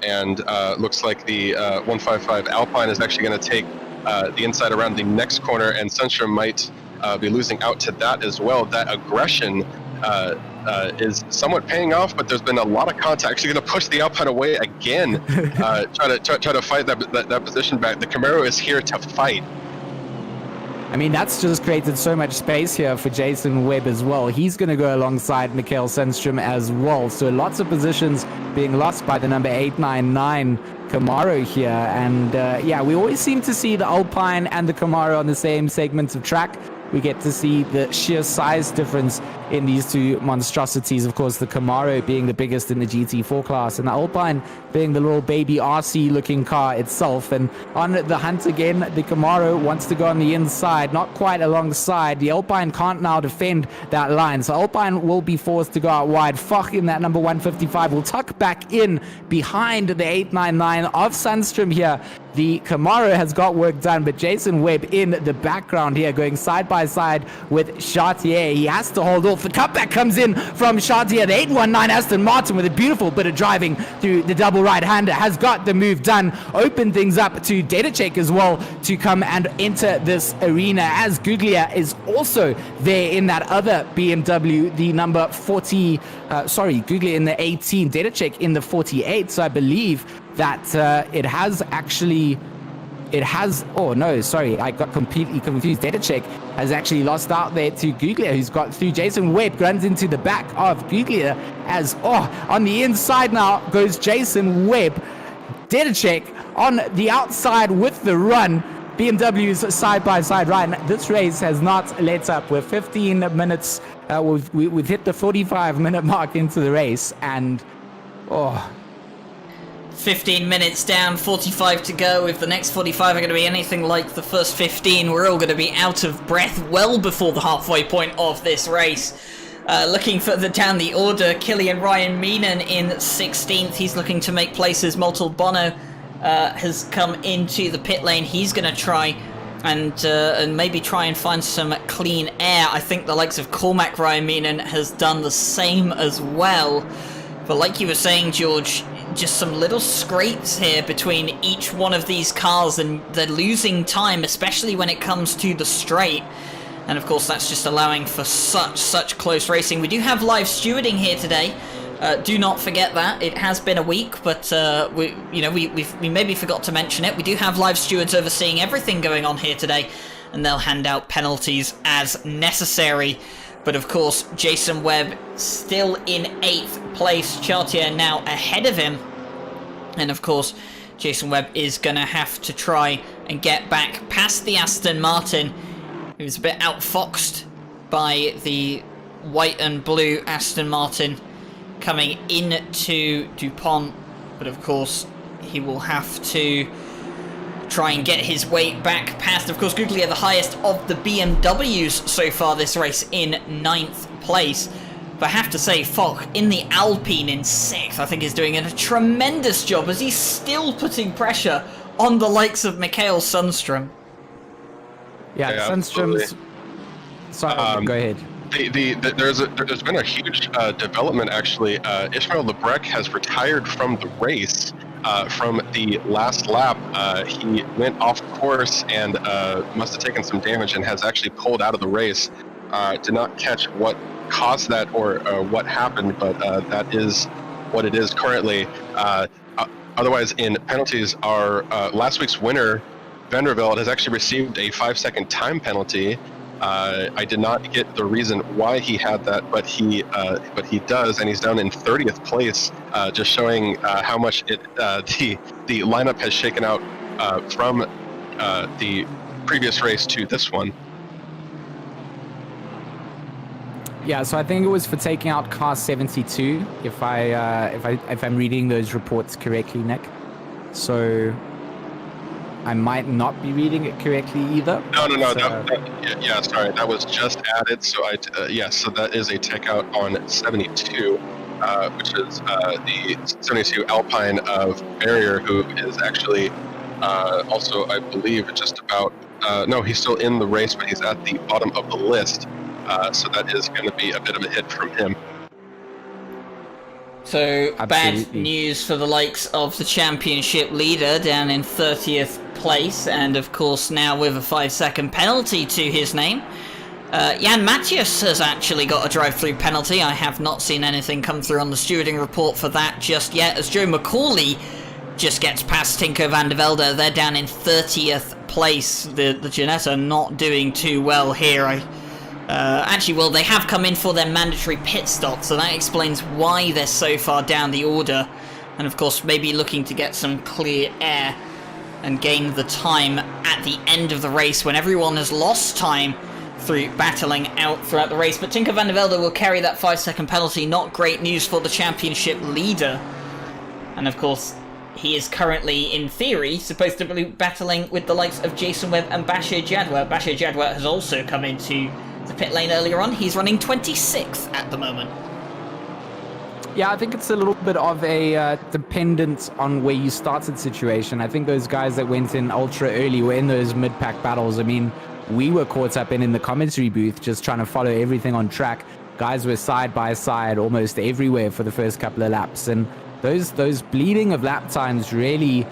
Speaker 5: And looks like the 155 Alpine is actually going to take the inside around the next corner, and Sundstrom might be losing out to that as well. That aggression is somewhat paying off, but there's been a lot of contact. Actually going to push the Alpine away again, try to fight that position back. The Camaro is here to fight.
Speaker 4: I mean, that's just created so much space here for Jason Webb as well. He's going to go alongside Mikael Sundstrom as well. So lots of positions being lost by the number 899 Camaro here. And yeah, we always seem to see the Alpine and the Camaro on the same segments of track. We get to see the sheer size difference in these two monstrosities. Of course, the Camaro being the biggest in the GT4 class, and the Alpine being the little baby RC looking car itself. And on the hunt again, the Camaro wants to go on the inside, not quite alongside. The Alpine can't now defend that line, so Alpine will be forced to go out wide. Foch in that number 155 will tuck back in behind the 899 of Sundstrom here. The Camaro has got work done, but Jason Webb in the background here, going side by side with Chartier. He has to hold off. The cutback comes in from Chartier. The 819 Aston Martin with a beautiful bit of driving through the double right-hander has got the move done. Open things up to Datacek as well to come and enter this arena, as Guglia is also there in that other BMW, the number 40, Guglia in the 18, Datacek in the 48. So I believe that oh no, sorry, I got completely confused. Datacek has actually lost out there to Guglia, who's got through. Jason Webb runs into the back of Guglia as, on the inside now goes Jason Webb. Datacek on the outside with the run. BMW's side by side ride. This race has not let up. We're 15 minutes, we've hit the 45-minute mark into the race, and
Speaker 2: 15 minutes down, 45 to go. If the next 45 are going to be anything like the first 15, we're all going to be out of breath well before the halfway point of this race. Looking further down the order, Killian Ryan Meenan in 16th. He's looking to make places. Moltel Bono has come into the pit lane. He's going to try and maybe try and find some clean air. I think the likes of Cormac Ryan Meenan has done the same as well. But like you were saying, George, just some little scrapes here between each one of these cars, and they're losing time, especially when it comes to the straight. And of course, that's just allowing for such close racing. We do have live stewarding here today. Do not forget that. It has been a week, but we maybe forgot to mention it. We do have live stewards overseeing everything going on here today, and they'll hand out penalties as necessary. But of course, Jason Webb still in 8th place. Chartier now ahead of him. And of course, Jason Webb is going to have to try and get back past the Aston Martin. He was a bit outfoxed by the white and blue Aston Martin coming into DuPont. But of course, he will have to try and get his way back past. Of course, Guglia, the highest of the BMWs so far this race, in 9th place. But I have to say, Foch in the Alpine in 6th, I think is doing a tremendous job, as he's still putting pressure on the likes of Mikael Sundstrom.
Speaker 4: Yeah, Sundstrom's... Sorry, go ahead.
Speaker 5: There's been a huge development, actually. Ishmael Lebrec has retired from the race. From the last lap, he went off course and must have taken some damage and has actually pulled out of the race. Did not catch what caused that or what happened, but that is what it is currently. Otherwise, in penalties, our last week's winner, Van der Velde, has actually received a 5-second time penalty. I did not get the reason why he had that, but he does, and he's down in 30th place, just showing how much the lineup has shaken out from the previous race to this one.
Speaker 4: Yeah, so I think it was for taking out car 72, if I'm reading those reports correctly, Nick. So I might not be reading it correctly either.
Speaker 5: No.
Speaker 4: So,
Speaker 5: Yeah, sorry, that was just added. So yes, so that is a tech out on 72, which is the 72 Alpine of Barrier, who is actually also, I believe, just about. No, he's still in the race, but he's at the bottom of the list. So that is going to be a bit of a hit from him.
Speaker 2: So, bad
Speaker 4: Absolutely.
Speaker 2: news for the likes of the championship leader down in 30th place, and of course now with a 5-second penalty to his name. Jan Matthias has actually got a drive-through penalty. I have not seen anything come through on the stewarding report for that just yet, as Joe McCauley just gets past Tinko van der Velde. They're down in 30th place. The Janetta not doing too well here. Actually, well, they have come in for their mandatory pit stop, so that explains why they're so far down the order. And of course, maybe looking to get some clear air and gain the time at the end of the race when everyone has lost time through battling out throughout the race. But Tinko van der Velde will carry that 5-second penalty. Not great news for the championship leader. And of course, he is currently, in theory, supposed to be battling with the likes of Jason Webb and Bashir Jadwa. Bashir Jadwa has also come into the pit lane earlier on. He's running 26th at the moment.
Speaker 4: yeah, I think it's a little bit of a dependence on where you started situation. I think those guys that went in ultra early were in those mid-pack battles. I mean, we were caught up in the commentary booth just trying to follow everything on track. Guys were side by side almost everywhere for the first couple of laps, and those bleeding of lap times really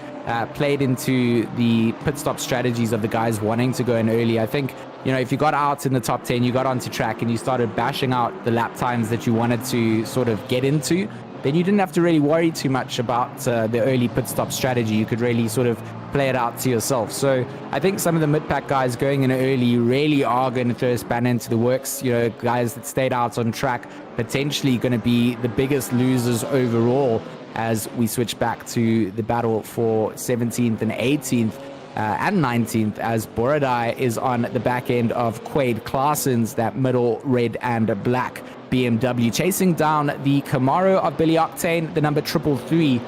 Speaker 4: played into the pit stop strategies of the guys wanting to go in early. I think, if you got out in the top 10, you got onto track and you started bashing out the lap times that you wanted to sort of get into, then you didn't have to really worry too much about the early pit stop strategy. You could really sort of play it out to yourself. So I think some of the mid-pack guys going in early really are going to throw a spanner into the works. Guys that stayed out on track potentially going to be the biggest losers overall as we switch back to the battle for 17th and 18th and 19th, as Borodai is on the back end of Quaid Claassens, that middle red and black BMW, chasing down the Camaro of Billy Octane, the number 333.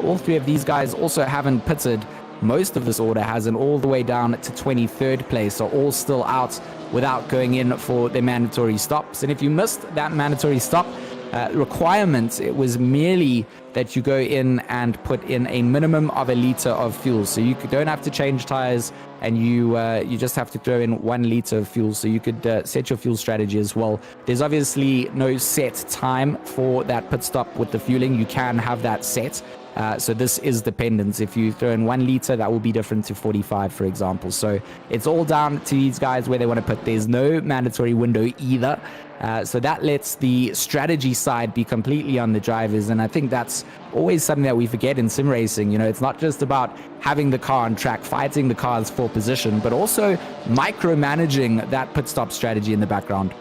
Speaker 4: All three of these guys also haven't pitted. Most of this order hasn't, all the way down to 23rd place, so all still out without going in for their mandatory stops. And if you missed that mandatory stop requirement, it was merely that you go in and put in a minimum of a liter of fuel. So you don't have to change tires, and you just have to throw in 1 liter of fuel. So you could set your fuel strategy as well. There's obviously no set time for that pit stop with the fueling. You can have that set. So this is dependent. If you throw in 1 liter, that will be different to 45, for example. So it's all down to these guys where they want to put. There's no mandatory window either. So that lets the strategy side be completely on the drivers. And I think that's always something that we forget in sim racing. It's not just about having the car on track, fighting the cars for position, but also micromanaging that pit stop strategy in the background.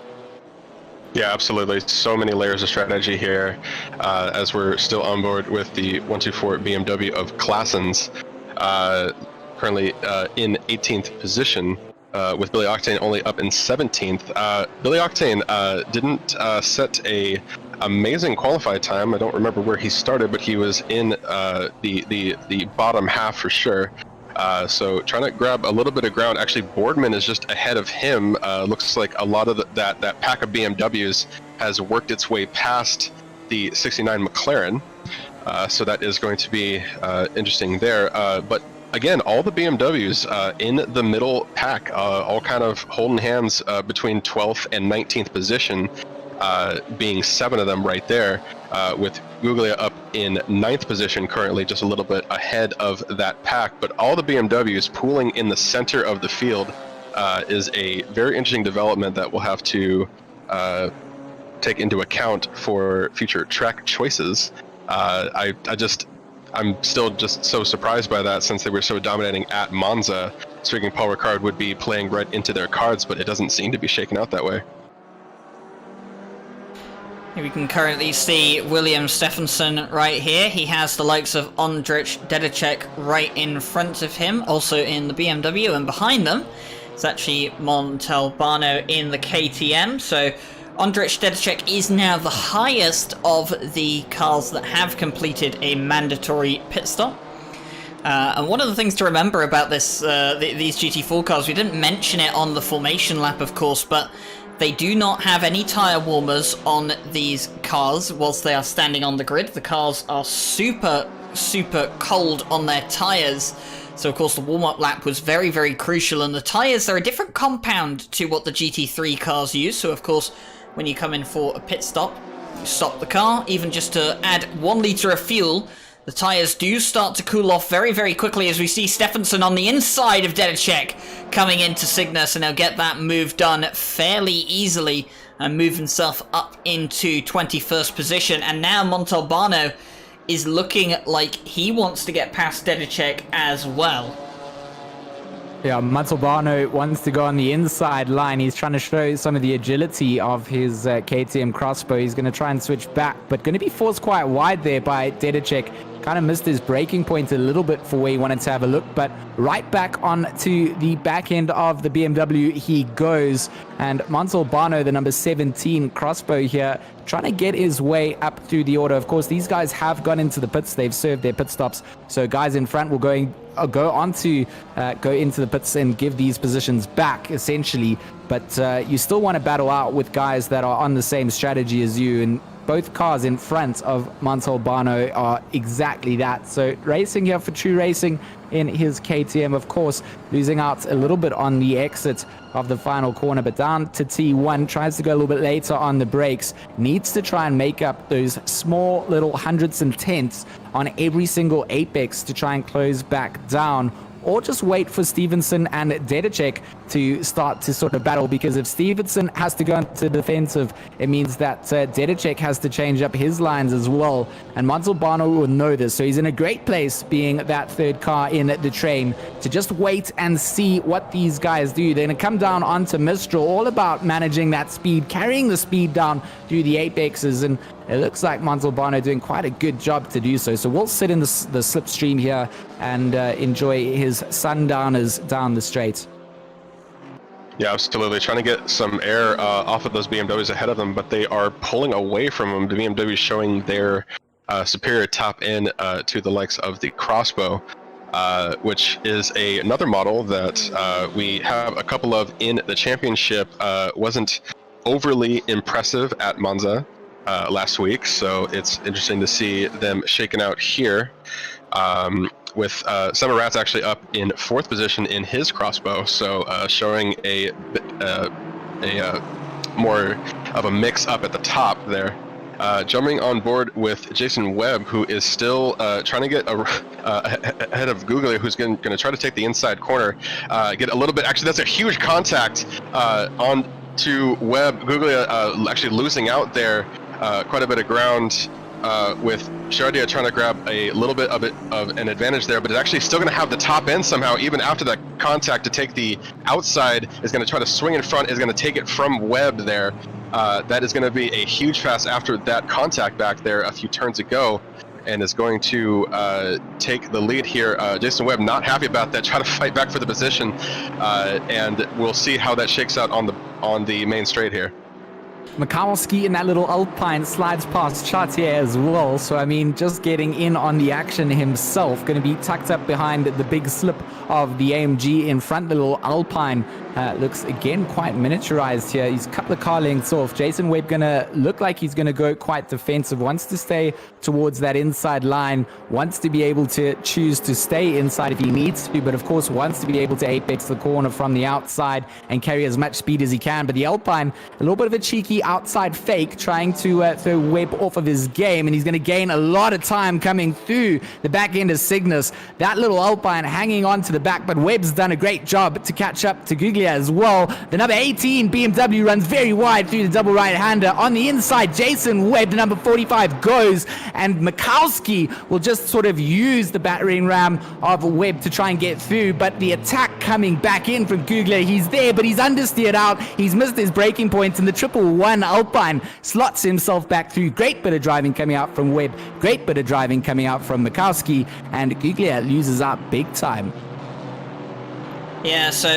Speaker 5: Yeah, absolutely. So many layers of strategy here, as we're still on board with the 124 BMW of Claassens, currently in 18th position, with Billy Octane only up in 17th. Billy Octane didn't set a amazing qualified time. I don't remember where he started, but he was in the bottom half for sure. So trying to grab a little bit of ground. Actually, Boardman is just ahead of him. Looks like a lot of that pack of BMWs has worked its way past the 69 McLaren. So that is going to be interesting there. But again, all the BMWs in the middle pack, all kind of holding hands between 12th and 19th position, being 7 of them right there, with Guglia up in 9th position currently, just a little bit ahead of that pack. But all the BMWs pooling in the center of the field is a very interesting development that we'll have to take into account for future track choices. I'm still just so surprised by that, since they were so dominating at Monza. Speaking, Paul Ricard would be playing right into their cards, but it doesn't seem to be shaken out that way.
Speaker 2: We can currently see William Stephenson right here. He has the likes of Ondrej Dedicek right in front of him, also in the BMW, and behind them it's actually Montalbano in the KTM. So Ondrej Dedicek is now the highest of the cars that have completed a mandatory pit stop. And one of the things to remember about this, these GT4 cars, we didn't mention it on the formation lap, of course, but they do not have any tyre warmers on these cars whilst they are standing on the grid. The cars are super, super cold on their tyres. So, of course, the warm-up lap was very, very crucial. And the tyres are a different compound to what the GT3 cars use. So, of course, when you come in for a pit stop, you stop the car, even just to add 1 litre of fuel, the tyres do start to cool off very, very quickly as we see Stephenson on the inside of Dedicek coming into Cygnus, and he'll get that move done fairly easily and move himself up into 21st position. And now Montalbano is looking like he wants to get past Dedicek as well.
Speaker 4: Yeah, Montalbano wants to go on the inside line. He's trying to show some of the agility of his KTM crossbow. He's going to try and switch back, but going to be forced quite wide there by Dedicek. Kind of missed his braking point a little bit for where he wanted to have a look, but right back on to the back end of the BMW he goes. And Montalbano, the number 17 crossbow here, trying to get his way up through the order. Of course, these guys have gone into the pits. They've served their pit stops. So guys in front will go into the pits and give these positions back, essentially. But you still want to battle out with guys that are on the same strategy as you. And both cars in front of Montalbano are exactly that. So racing here for True Racing in his KTM, of course, losing out a little bit on the exit of the final corner, but down to T1, tries to go a little bit later on the brakes, needs to try and make up those small little hundredths and tenths on every single apex to try and close back down, or just wait for Stevenson and Dedicek to start to sort of battle, because if Stevenson has to go into defensive, it means that Dedicek has to change up his lines as well, and Montalbano will know this, so he's in a great place being that third car in the train to just wait and see what these guys do. They're going to come down onto Mistral, all about managing that speed, carrying the speed down through the apexes, and it looks like Montalbano doing quite a good job to do so. So we'll sit in the slipstream here and enjoy his sundowners down the straight.
Speaker 5: Yeah, absolutely. Trying to get some air off of those BMWs ahead of them, but they are pulling away from them. The BMW is showing their superior top end to the likes of the Crossbow, which is another model that we have a couple of in the championship. Wasn't overly impressive at Monza last week, so it's interesting to see them shaken out here. With Samarat's actually up in 4th position in his Crossbow, so showing a more of a mix up at the top there. Jumping on board with Jason Webb, who is still trying to get ahead of Googlia, who's going to try to take the inside corner, get a little bit. Actually, that's a huge contact on to Webb. Googlia actually losing out there quite a bit of ground. With Chardier trying to grab a little bit of an advantage there, but it's actually still going to have the top end somehow, even after that contact, to take the outside. Is going to try to swing in front, is going to take it from Webb there. That is going to be a huge fast after that contact back there a few turns ago, and is going to take the lead here. Jason Webb not happy about that, trying to fight back for the position, and we'll see how that shakes out on the main straight here.
Speaker 4: Mikowski in that little Alpine slides past Chartier as well. So, I mean, just getting in on the action himself. Going to be tucked up behind the big slip of the AMG in front. The little Alpine looks, again, quite miniaturized here. He's a couple of car lengths off. Jason Webb going to look like he's going to go quite defensive. Wants to stay towards that inside line. Wants to be able to choose to stay inside if he needs to. But, of course, wants to be able to apex the corner from the outside and carry as much speed as he can. But the Alpine, a little bit of a cheeky outside fake, trying to throw Webb off of his game, and he's going to gain a lot of time coming through the back end of Cygnus. That little Alpine hanging on to the back, but Webb's done a great job to catch up to Googlia as well. The number 18 BMW runs very wide through the double right-hander. On the inside, Jason Webb, the number 45, goes, and Mikowski will just sort of use the battering ram of Webb to try and get through, but the attack coming back in from Googlia, he's there, but he's understeered out. He's missed his braking points, and the 111 Alpine slots himself back through. Great bit of driving coming out from Webb, great bit of driving coming out from Mikowski, and Googlia loses out big time.
Speaker 2: Yeah, so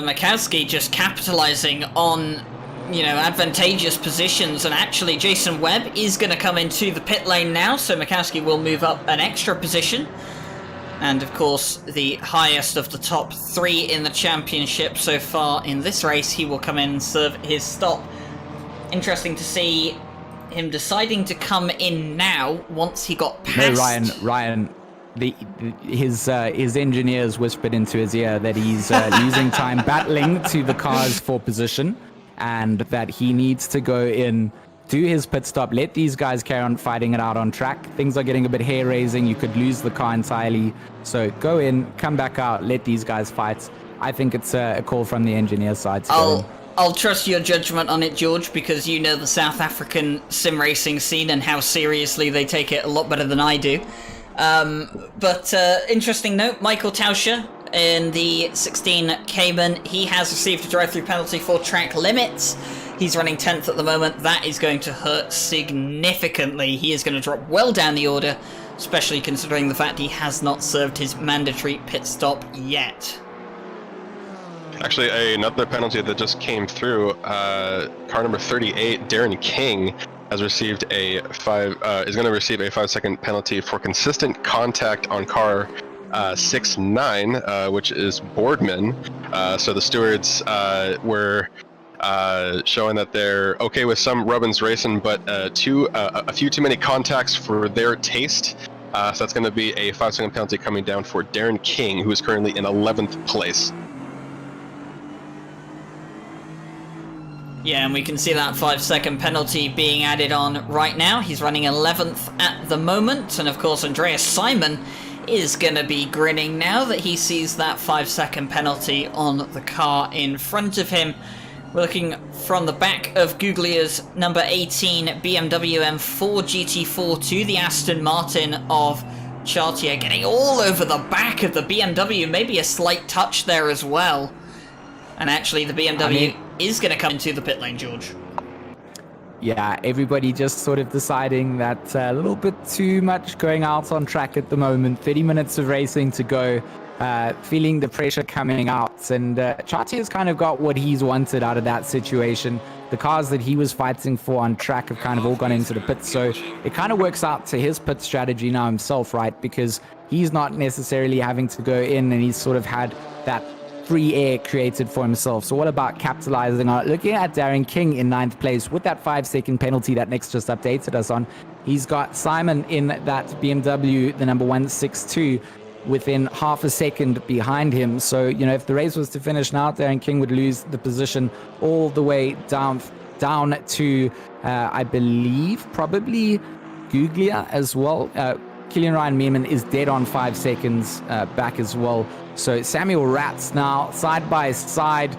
Speaker 2: Mikowski just capitalizing on, you know, advantageous positions, and actually Jason Webb is going to come into the pit lane now, so Mikowski will move up an extra position. And of course, the highest of the top 3 in the championship so far in this race, he will come in and serve his stop. Interesting to see him deciding to come in now once he got past...
Speaker 4: No, Ryan, his engineers whispered into his ear that he's losing time battling to the cars for position, and that he needs to go in, do his pit stop, let these guys carry on fighting it out on track. Things are getting a bit hair-raising. You could lose the car entirely. So go in, come back out, let these guys fight. I think it's a call from the engineer side.
Speaker 2: I'll trust your judgment on it, George, because you know the South African sim racing scene and how seriously they take it a lot better than I do. But interesting note, Michael Tauscher in the 16 Cayman, he has received a drive-through penalty for track limits. He's running 10th at the moment. That is going to hurt significantly. He is going to drop well down the order, especially considering the fact he has not served his mandatory pit stop yet.
Speaker 5: Actually, another penalty that just came through, car number 38, Darren King, has received is going to receive a 5-second penalty for consistent contact on car 6-9, which is Boardman. So the stewards were showing that they're okay with some Rubbins racing, but a few too many contacts for their taste. So that's going to be a 5-second penalty coming down for Darren King, who is currently in 11th place.
Speaker 2: Yeah, and we can see that 5-second penalty being added on right now. He's running 11th at the moment, and of course Andreas Simon is going to be grinning now that he sees that 5-second penalty on the car in front of him. We're looking from the back of Guglia's number 18 BMW M4 GT4 to the Aston Martin of Chartier, getting all over the back of the BMW, maybe a slight touch there as well. And actually the BMW is going to come into the pit lane, George.
Speaker 4: Yeah, everybody just sort of deciding that a little bit too much going out on track at the moment. 30 minutes of racing to go, feeling the pressure coming out. And Chartier's kind of got what he's wanted out of that situation. The cars that he was fighting for on track have kind of all gone into the pits. So it kind of works out to his pit strategy now himself, right? Because he's not necessarily having to go in, and he's sort of had that free air created for himself. So what about capitalizing on it? Looking at Darren King in 9th place with that 5-second penalty that Nick's just updated us on. He's got Simon in that BMW, the number 162, within half a second behind him. So, you know, if the race was to finish now, Darren King would lose the position all the way down to, I believe, probably Guglia as well. Killian Ryan Meeman is dead on 5 seconds back as well. So Samuel Ratz now side by side.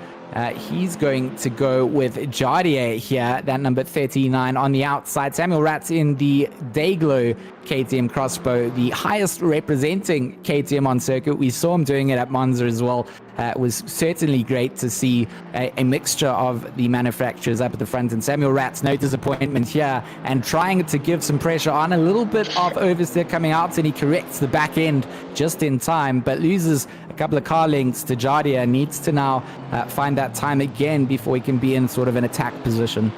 Speaker 4: He's going to go with Jardier here, that number 39 on the outside. Samuel Ratz in the Dayglow KTM Crossbow, the highest representing KTM on circuit. We saw him doing it at Monza as well. It was certainly great to see a mixture of the manufacturers up at the front. And Samuel Ratz, no disappointment here, and trying to give some pressure on. A little bit of oversteer coming out, and he corrects the back end just in time, but loses a couple of car lengths to Jardier. Needs to now find that time again before he can be in sort of an attack position.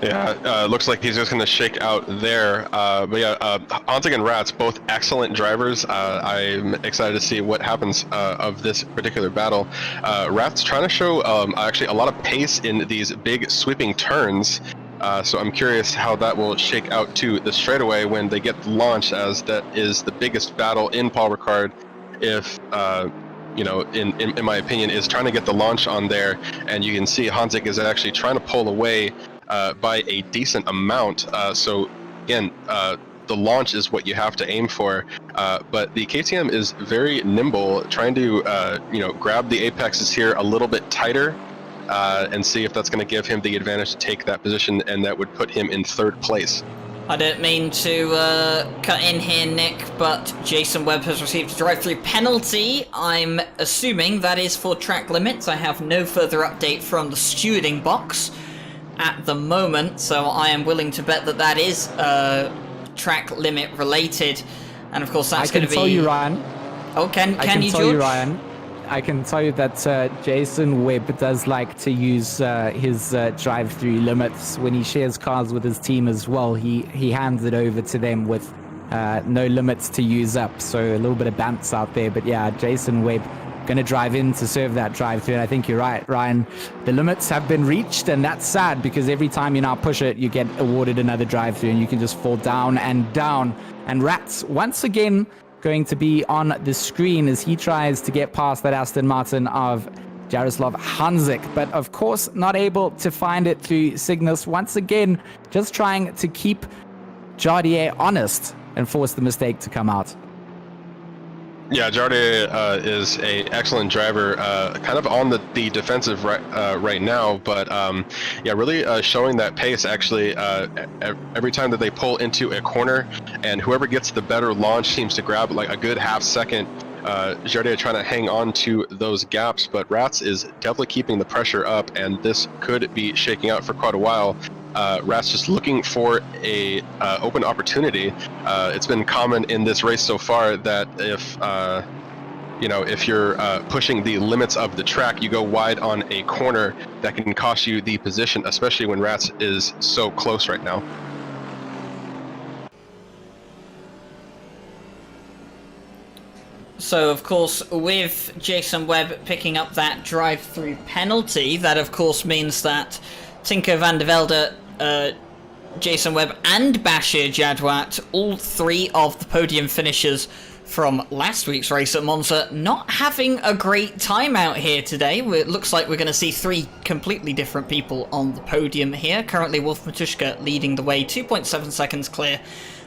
Speaker 5: Yeah, looks like he's just going to shake out there. But yeah, Ontig and Ratz, both excellent drivers. I'm excited to see what happens of this particular battle. Ratz trying to show actually a lot of pace in these big sweeping turns. So I'm curious how that will shake out to the straightaway when they get launched, as that is the biggest battle in Paul Ricard. If you know, in my opinion, is trying to get the launch on there, and you can see Hanzik is actually trying to pull away by a decent amount. So again, the launch is what you have to aim for, but the KTM is very nimble, trying to you know, grab the apexes here a little bit tighter and see if that's going to give him the advantage to take that position, and that would put him in 3rd place.
Speaker 2: I don't mean to cut in here, Nick, but Jason Webb has received a drive-through penalty. I'm assuming that is for track limits. I have no further update from the stewarding box at the moment, so I am willing to bet that that is track limit related. And of course that's going to be...
Speaker 4: I can tell you, Ryan.
Speaker 2: Oh, can you, George?
Speaker 4: You, Ryan. I can tell you that Jason Webb does like to use his drive-through limits when he shares cars with his team as well. He hands it over to them with no limits to use up. So a little bit of bounce out there. But yeah, Jason Webb going to drive in to serve that drive through. And I think you're right, Ryan. The limits have been reached, and that's sad because every time you now push it, you get awarded another drive through, and you can just fall down and down. And Rats, once again, going to be on the screen as he tries to get past that Aston Martin of Jaroslav Hanzik, but of course not able to find it through Cygnus. Once again, just trying to keep Jardier honest and force the mistake to come out.
Speaker 5: Yeah, Jardier is a excellent driver, kind of on the defensive right now, but yeah, really showing that pace actually every time that they pull into a corner, and whoever gets the better launch seems to grab like a good half second. Jardier trying to hang on to those gaps, but Rats is definitely keeping the pressure up, and this could be shaking out for quite a while. Rats just looking for a open opportunity. It's been common in this race so far that if you're pushing the limits of the track, you go wide on a corner that can cost you the position, especially when Rats is so close right now.
Speaker 2: So, of course, with Jason Webb picking up that drive-through penalty, that of course means that Tinko van der Velde, Jason Webb and Bashir Jadwat, all three of the podium finishers from last week's race at Monza, not having a great time out here today. It looks like we're going to see three completely different people on the podium here. Currently, Wolf Matuszka leading the way, 2.7 seconds clear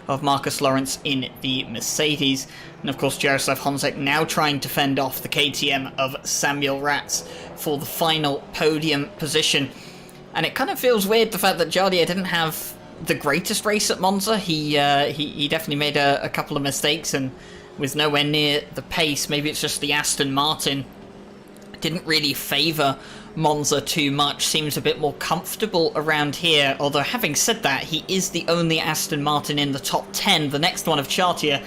Speaker 2: of Marcus Lawrence in the Mercedes. And of course, Jaroslav Honzek now trying to fend off the KTM of Samuel Rats for the final podium position. And it kind of feels weird, the fact that Jardier didn't have the greatest race at Monza. He definitely made a couple of mistakes and was nowhere near the pace. Maybe it's just the Aston Martin didn't really favour Monza too much, seems a bit more comfortable around here. Although having said that, he is the only Aston Martin in the top 10. The next one of Chartier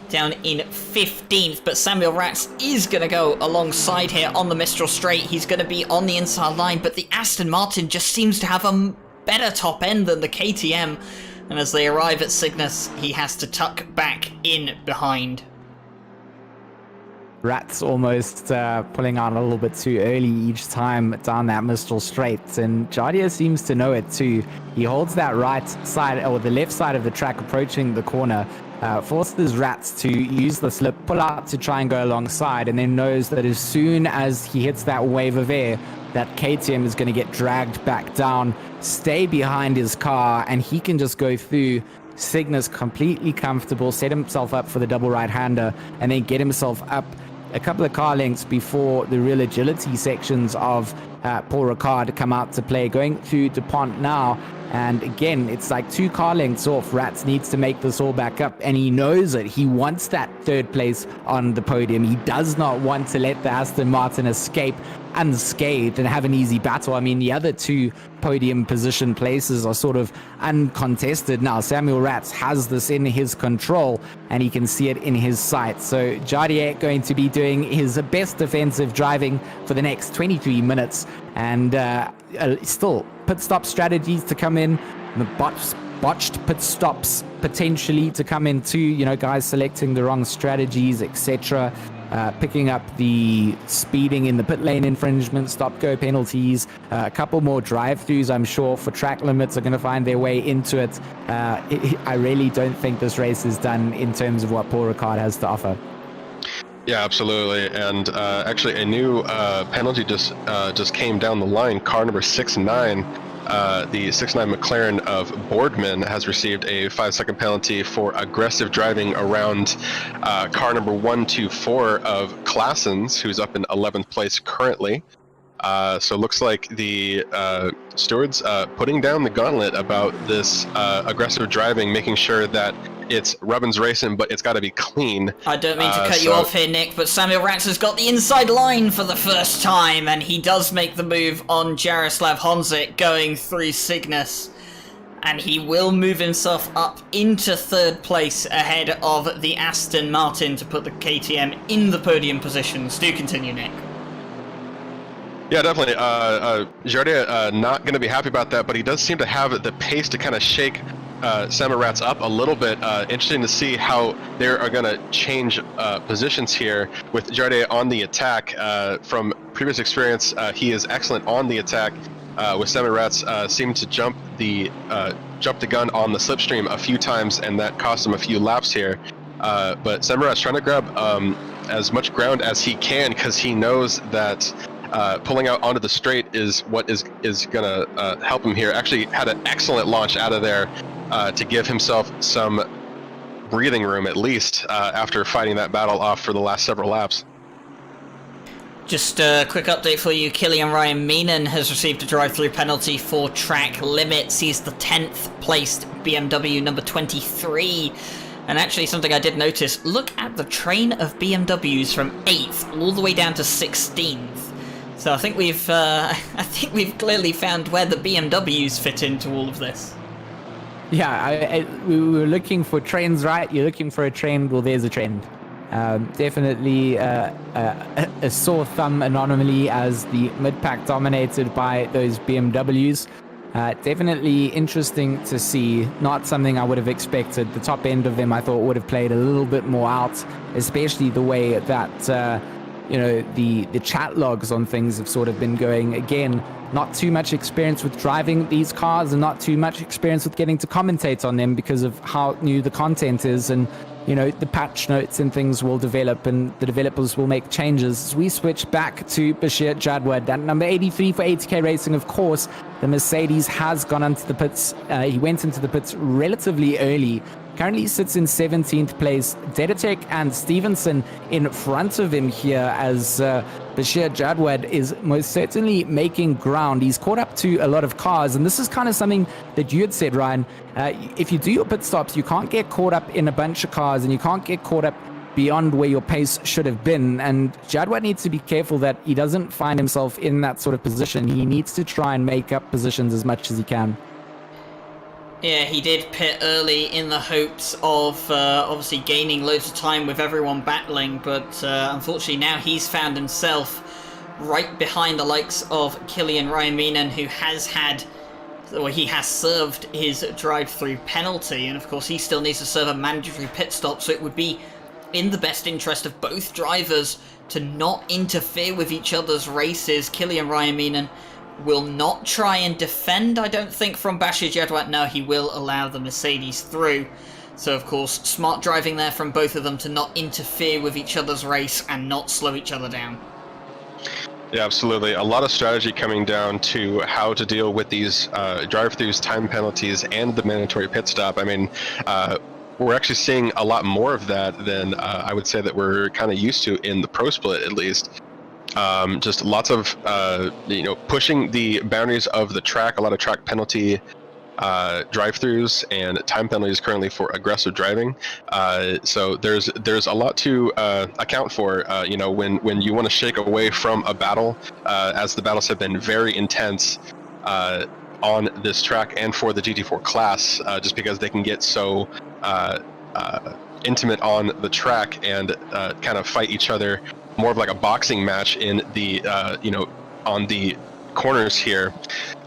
Speaker 2: down in 15th, but Samuel Rats is going to go alongside here on the Mistral Straight. He's going to be on the inside line, but the Aston Martin just seems to have a better top end than the KTM, and as they arrive at Cygnus, he has to tuck back in behind.
Speaker 4: Rats almost pulling out a little bit too early each time down that Mistral Straight, and Jardier seems to know it too. He holds that right side, or the left side of the track approaching the corner, forces Rats to use the slip, pull out to try and go alongside, and then knows that as soon as he hits that wave of air, that KTM is going to get dragged back down, stay behind his car, and he can just go through Cygnus completely comfortable, set himself up for the double right-hander, and then get himself up a couple of car lengths before the real agility sections of Paul Ricard come out to play. Going through DuPont now, and again, it's like 2 car lengths off. Rats needs to make this all back up, and he knows it. He wants that 3rd place on the podium. He does not want to let the Aston Martin escape unscathed and have an easy battle. I mean, the other 2 podium position places are sort of uncontested now. Samuel Rats has this in his control, and he can see it in his sights. So Jardier going to be doing his best defensive driving for the next 23 minutes, and still pit stop strategies to come in, the botched pit stops potentially to come in too, guys selecting the wrong strategies, etc. Picking up the speeding in the pit lane infringement, stop-go penalties, a couple more drive-throughs, I'm sure, for track limits are going to find their way into it. I really don't think this race is done in terms of what Paul Ricard has to offer.
Speaker 5: Yeah, absolutely. And actually, a new penalty just came down the line. Car number 69, the 69 McLaren of Boardman, has received a 5-second penalty for aggressive driving around car number 124 of Claessens, who's up in 11th place currently. So it looks like the stewards putting down the gauntlet about this aggressive driving, making sure that it's Rubbins racing, but it's got to be clean.
Speaker 2: I don't mean to cut you off here, Nick, but Samuel Rats has got the inside line for the first time, and he does make the move on Jaroslav Honzik going through Cygnus. And he will move himself up into 3rd place ahead of the Aston Martin to put the KTM in the podium positions. Do continue, Nick.
Speaker 5: Yeah, definitely. Jardier not going to be happy about that, but he does seem to have the pace to kind of shake Samarats up a little bit. Interesting to see how they are going to change positions here with Jarde on the attack. From previous experience, he is excellent on the attack. With Samarats seemed to jump the gun on the slipstream a few times, and that cost him a few laps here. But Samarats trying to grab as much ground as he can, because he knows that pulling out onto the straight is what is going to help him here. Actually had an excellent launch out of there to give himself some breathing room, at least, after fighting that battle off for the last several laps.
Speaker 2: Just a quick update for you. Killian Ryan Meenan has received a drive-through penalty for track limits. He's the 10th placed BMW number 23. And actually, something I did notice, look at the train of BMWs from 8th all the way down to 16th. So I think we've clearly found where the BMWs fit into all of this.
Speaker 4: Yeah, we were looking for trends, right? You're looking for a trend, well, there's a trend. Definitely a sore thumb anomaly as the mid-pack dominated by those BMWs. Definitely interesting to see. Not something I would have expected. The top end of them I thought would have played a little bit more out, especially the way that the chat logs on things have sort of been going. Again, not too much experience with driving these cars and not too much experience with getting to commentate on them because of how new the content is, and the patch notes and things will develop and the developers will make changes. As we switch back to Bashir Jadwad, at number 83 for ATK Racing, of course, the Mercedes has gone into the pits. He went into the pits relatively early. Currently sits in 17th place. Dedicek and Stevenson in front of him here as Bashir Jadwad is most certainly making ground. He's caught up to a lot of cars, and this is kind of something that you had said, Ryan. If you do your pit stops, you can't get caught up in a bunch of cars, and you can't get caught up beyond where your pace should have been. And Jadwad needs to be careful that he doesn't find himself in that sort of position. He needs to try and make up positions as much as he can.
Speaker 2: Yeah, he did pit early in the hopes of obviously gaining loads of time with everyone battling, but unfortunately now he's found himself right behind the likes of Killian Ryan Meenan, who he has served his drive-through penalty, and of course he still needs to serve a mandatory pit stop, so it would be in the best interest of both drivers to not interfere with each other's races. Killian Ryan Meenan will not try and defend, I don't think, from Bashir Jadwat. No, he will allow the Mercedes through. So, of course, smart driving there from both of them to not interfere with each other's race and not slow each other down.
Speaker 5: Yeah, absolutely. A lot of strategy coming down to how to deal with these drive-throughs, time penalties, and the mandatory pit stop. I mean, we're actually seeing a lot more of that than I would say that we're kind of used to in the Pro Split, at least. Just lots of pushing the boundaries of the track. A lot of track penalty drive-throughs and time penalties currently for aggressive driving. So there's a lot to account for. When you want to shake away from a battle, as the battles have been very intense on this track and for the GT4 class, just because they can get so intimate on the track and kind of fight each other more of like a boxing match in the on the corners here.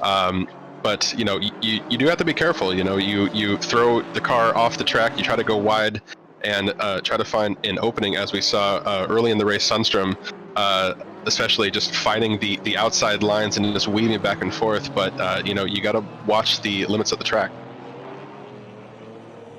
Speaker 5: But you do have to be careful. You throw the car off the track, you try to go wide and try to find an opening, as we saw early in the race. Sundstrom especially just fighting the outside lines and just weaving back and forth, but you got to watch the limits of the track.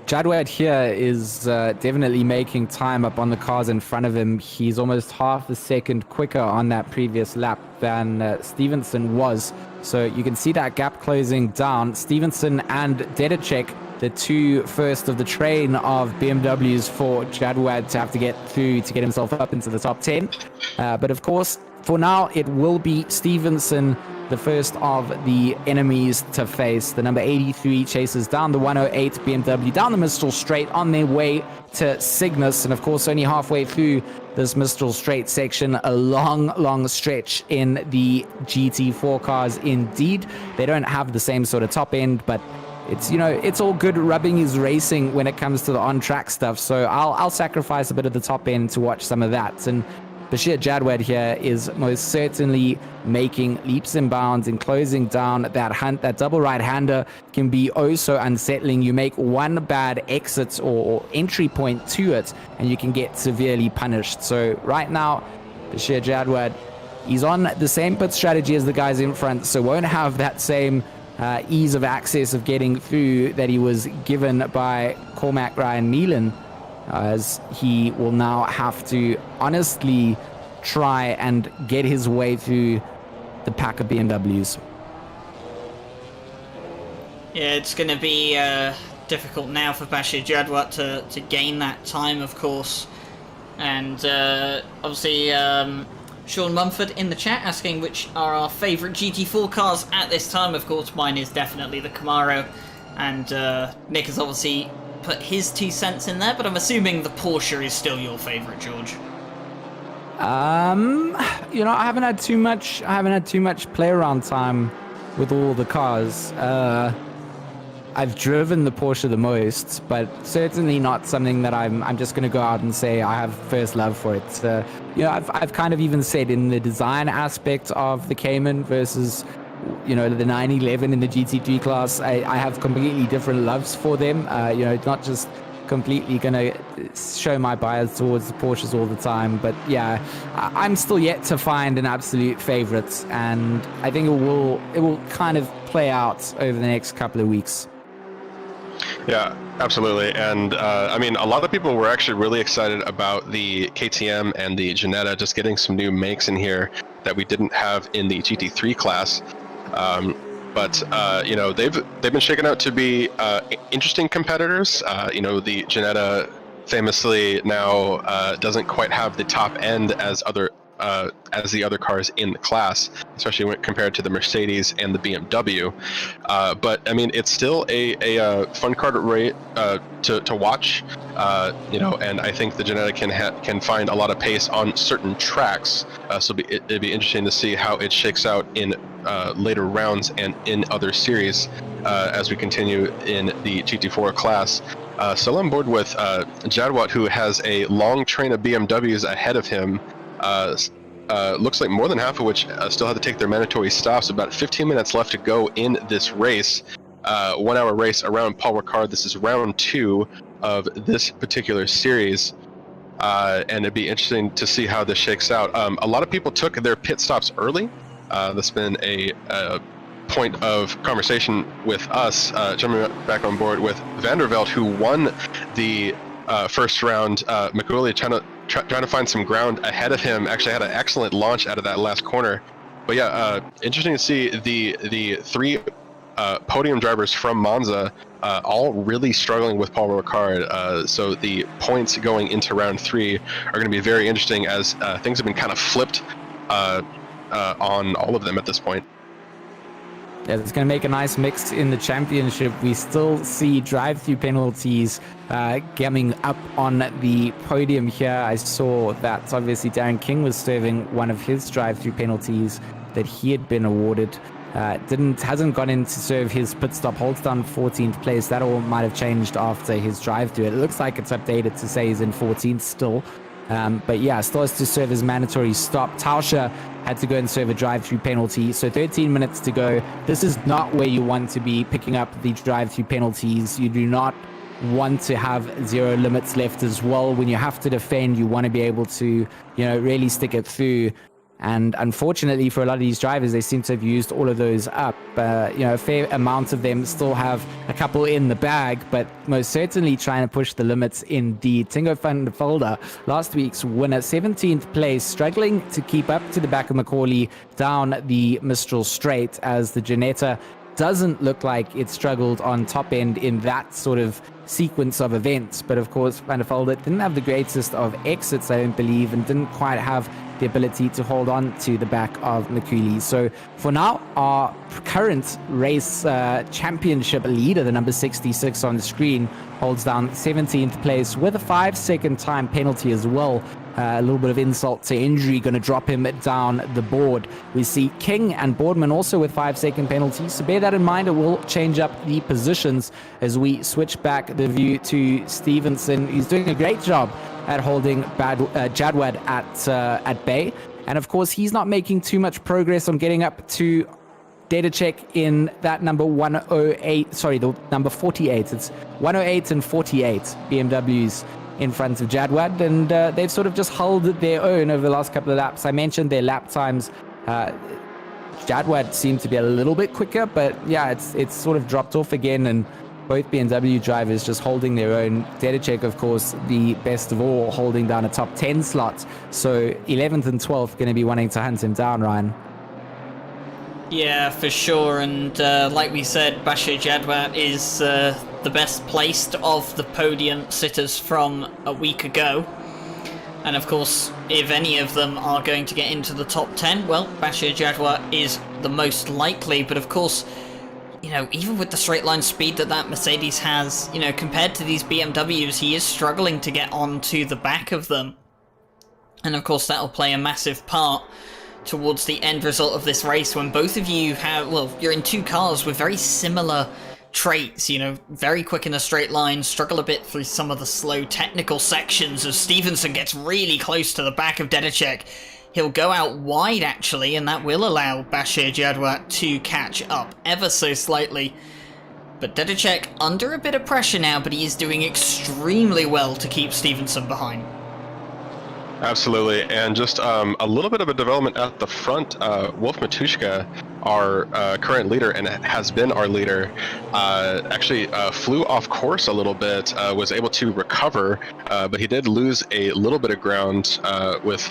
Speaker 4: Jadwad here is definitely making time up on the cars in front of him. He's almost half a second quicker on that previous lap than Stevenson was. So you can see that gap closing down. Stevenson and Dedicek, the two first of the train of BMWs for Jadwad to have to get through to get himself up into the top 10. But of course, for now, it will be Stevenson, the first of the enemies to face. The number 83 chases down the 108 BMW, down the Mistral Straight on their way to Cygnus. And of course, only halfway through this Mistral Straight section, a long stretch in the GT4 cars indeed. They don't have the same sort of top end, but it's all good rubbing his racing when it comes to the on-track stuff. So I'll sacrifice a bit of the top end to watch some of that. And Bashir Jadwad here is most certainly making leaps and bounds and closing down that hunt. That double right-hander can be oh so unsettling. You make one bad exit or entry point to it, and you can get severely punished. So right now, Bashir Jadwad, he's on the same pit strategy as the guys in front, so won't have that same ease of access of getting through that he was given by Cormac Ryan Nealon, as he will now have to honestly try and get his way through the pack of BMWs.
Speaker 2: Yeah, it's going to be difficult now for Bashir Jadwat to gain that time, of course. And obviously, Sean Mumford in the chat asking which are our favourite GT4 cars at this time. Of course, mine is definitely the Camaro. And Nick has obviously put his 2 cents in there, but I'm assuming the Porsche is still your favourite, George.
Speaker 4: You know, I haven't had too much play around time with all the cars. I've driven the Porsche the most, but certainly not something that I'm just going to go out and say I have first love for it. You know, I've kind of even said in the design aspect of the Cayman versus, you know, the 911 in the GT3 class, I have completely different loves for them. You know, not just completely gonna show my bias towards the Porsches all the time, but yeah, I'm still yet to find an absolute favorite, and I think it will kind of play out over the next couple of weeks.
Speaker 5: Yeah, absolutely. And I mean, a lot of people were actually really excited about the KTM and the Ginetta, just getting some new makes in here that we didn't have in the GT3 class. But you know, they've been shaken out to be interesting competitors. You know, the Ginetta famously now doesn't quite have the top end as the other cars in the class, especially when compared to the Mercedes and the BMW. But I mean, it's still a fun car to watch. You know, and I think the Ginetta can find a lot of pace on certain tracks. So it'd be interesting to see how it shakes out in later rounds and in other series as we continue in the GT4 class. Still on board with Jadwat, who has a long train of BMWs ahead of him. Looks like more than half of which still have to take their mandatory stops. About 15 minutes left to go in this race. 1 hour race around Paul Ricard. This is round 2 of this particular series. And it'd be interesting to see how this shakes out. A lot of people took their pit stops early. That's been a point of conversation with us, jumping back on board with Vanderveld, who won the first round. McGooley trying to find some ground ahead of him. Actually had an excellent launch out of that last corner. But yeah, interesting to see the 3 podium drivers from Monza all really struggling with Paul Ricard. So the points going into round 3 are going to be very interesting, as things have been kind of flipped on all of them at this point.
Speaker 4: Yeah, it's going to make a nice mix in the championship. We still see drive-through penalties coming up on the podium here. I saw that obviously Darren King was serving one of his drive-through penalties that he had been awarded. Hasn't gone in to serve his pit stop, holds down 14th place. That all might have changed after his drive-through. It looks like it's updated to say he's in 14th still. But yeah, still has to serve his mandatory stop. Tauscher had to go and serve a drive-through penalty. So 13 minutes to go. This is not where you want to be picking up the drive-through penalties. You do not want to have 0 limits left as well. When you have to defend, you want to be able to, you know, really stick it through. And unfortunately for a lot of these drivers, they seem to have used all of those up. You know, a fair amount of them still have a couple in the bag, but most certainly trying to push the limits indeed. Tingo van der Velde, last week's winner, 17th place, struggling to keep up to the back of Macaulay down the Mistral Straight, as the Ginetta doesn't look like it struggled on top end in that sort of sequence of events. But of course, Van der Velde didn't have the greatest of exits, I don't believe, and didn't quite have the ability to hold on to the back of McCreely. So for now, our current race championship leader, the number 66 on the screen, holds down 17th place with a 5-second time penalty as well. A little bit of insult to injury going to drop him down the board. We see King and Boardman also with 5-second penalties, so bear that in mind. It will change up the positions as we switch back the view to Stevenson. He's doing a great job at holding Jadwad at bay. And of course, he's not making too much progress on getting up to Dedicek in that number 108, sorry, the number 48. It's 108 and 48 BMWs in front of Jadwad, and they've sort of just held their own over the last couple of laps. I mentioned their lap times. Jadwad seemed to be a little bit quicker, but yeah, it's sort of dropped off again, and both BMW drivers just holding their own. Dedicek, of course, the best of all, holding down a top 10 slot. So 11th and 12th going to be wanting to hunt him down, Ryan.
Speaker 2: Yeah, for sure. And like we said, Bashir Jadwat is the best placed of the podium sitters from a week ago. And of course, if any of them are going to get into the top 10, well, Bashir Jadwat is the most likely. But of course, you know, even with the straight line speed that Mercedes has, you know, compared to these BMWs, he is struggling to get onto the back of them. And of course, that'll play a massive part towards the end result of this race when both of you have, well, you're in two cars with very similar traits, you know, very quick in a straight line, struggle a bit through some of the slow technical sections as Stevenson gets really close to the back of Dedicek. He'll go out wide, actually, and that will allow Bashir Jadwat to catch up ever so slightly. But Dedicek under a bit of pressure now, but he is doing extremely well to keep Stevenson behind.
Speaker 5: Absolutely, and just a little bit of a development at the front. Wolf Matushka, our current leader, and has been our leader, actually flew off course a little bit, was able to recover, but he did lose a little bit of ground with...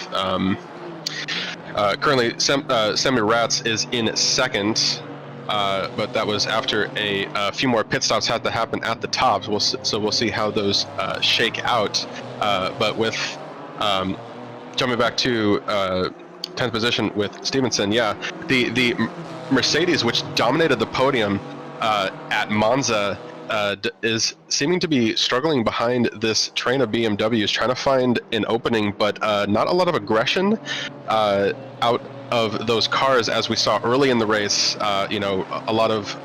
Speaker 5: currently, Semi Rats is in second, but that was after a few more pit stops had to happen at the top. So we'll see how those shake out. But with jumping back to 10th position with Stevenson, yeah, the Mercedes, which dominated the podium at Monza, is seeming to be struggling behind this train of BMWs, trying to find an opening, but not a lot of aggression out of those cars as we saw early in the race. You know, a lot of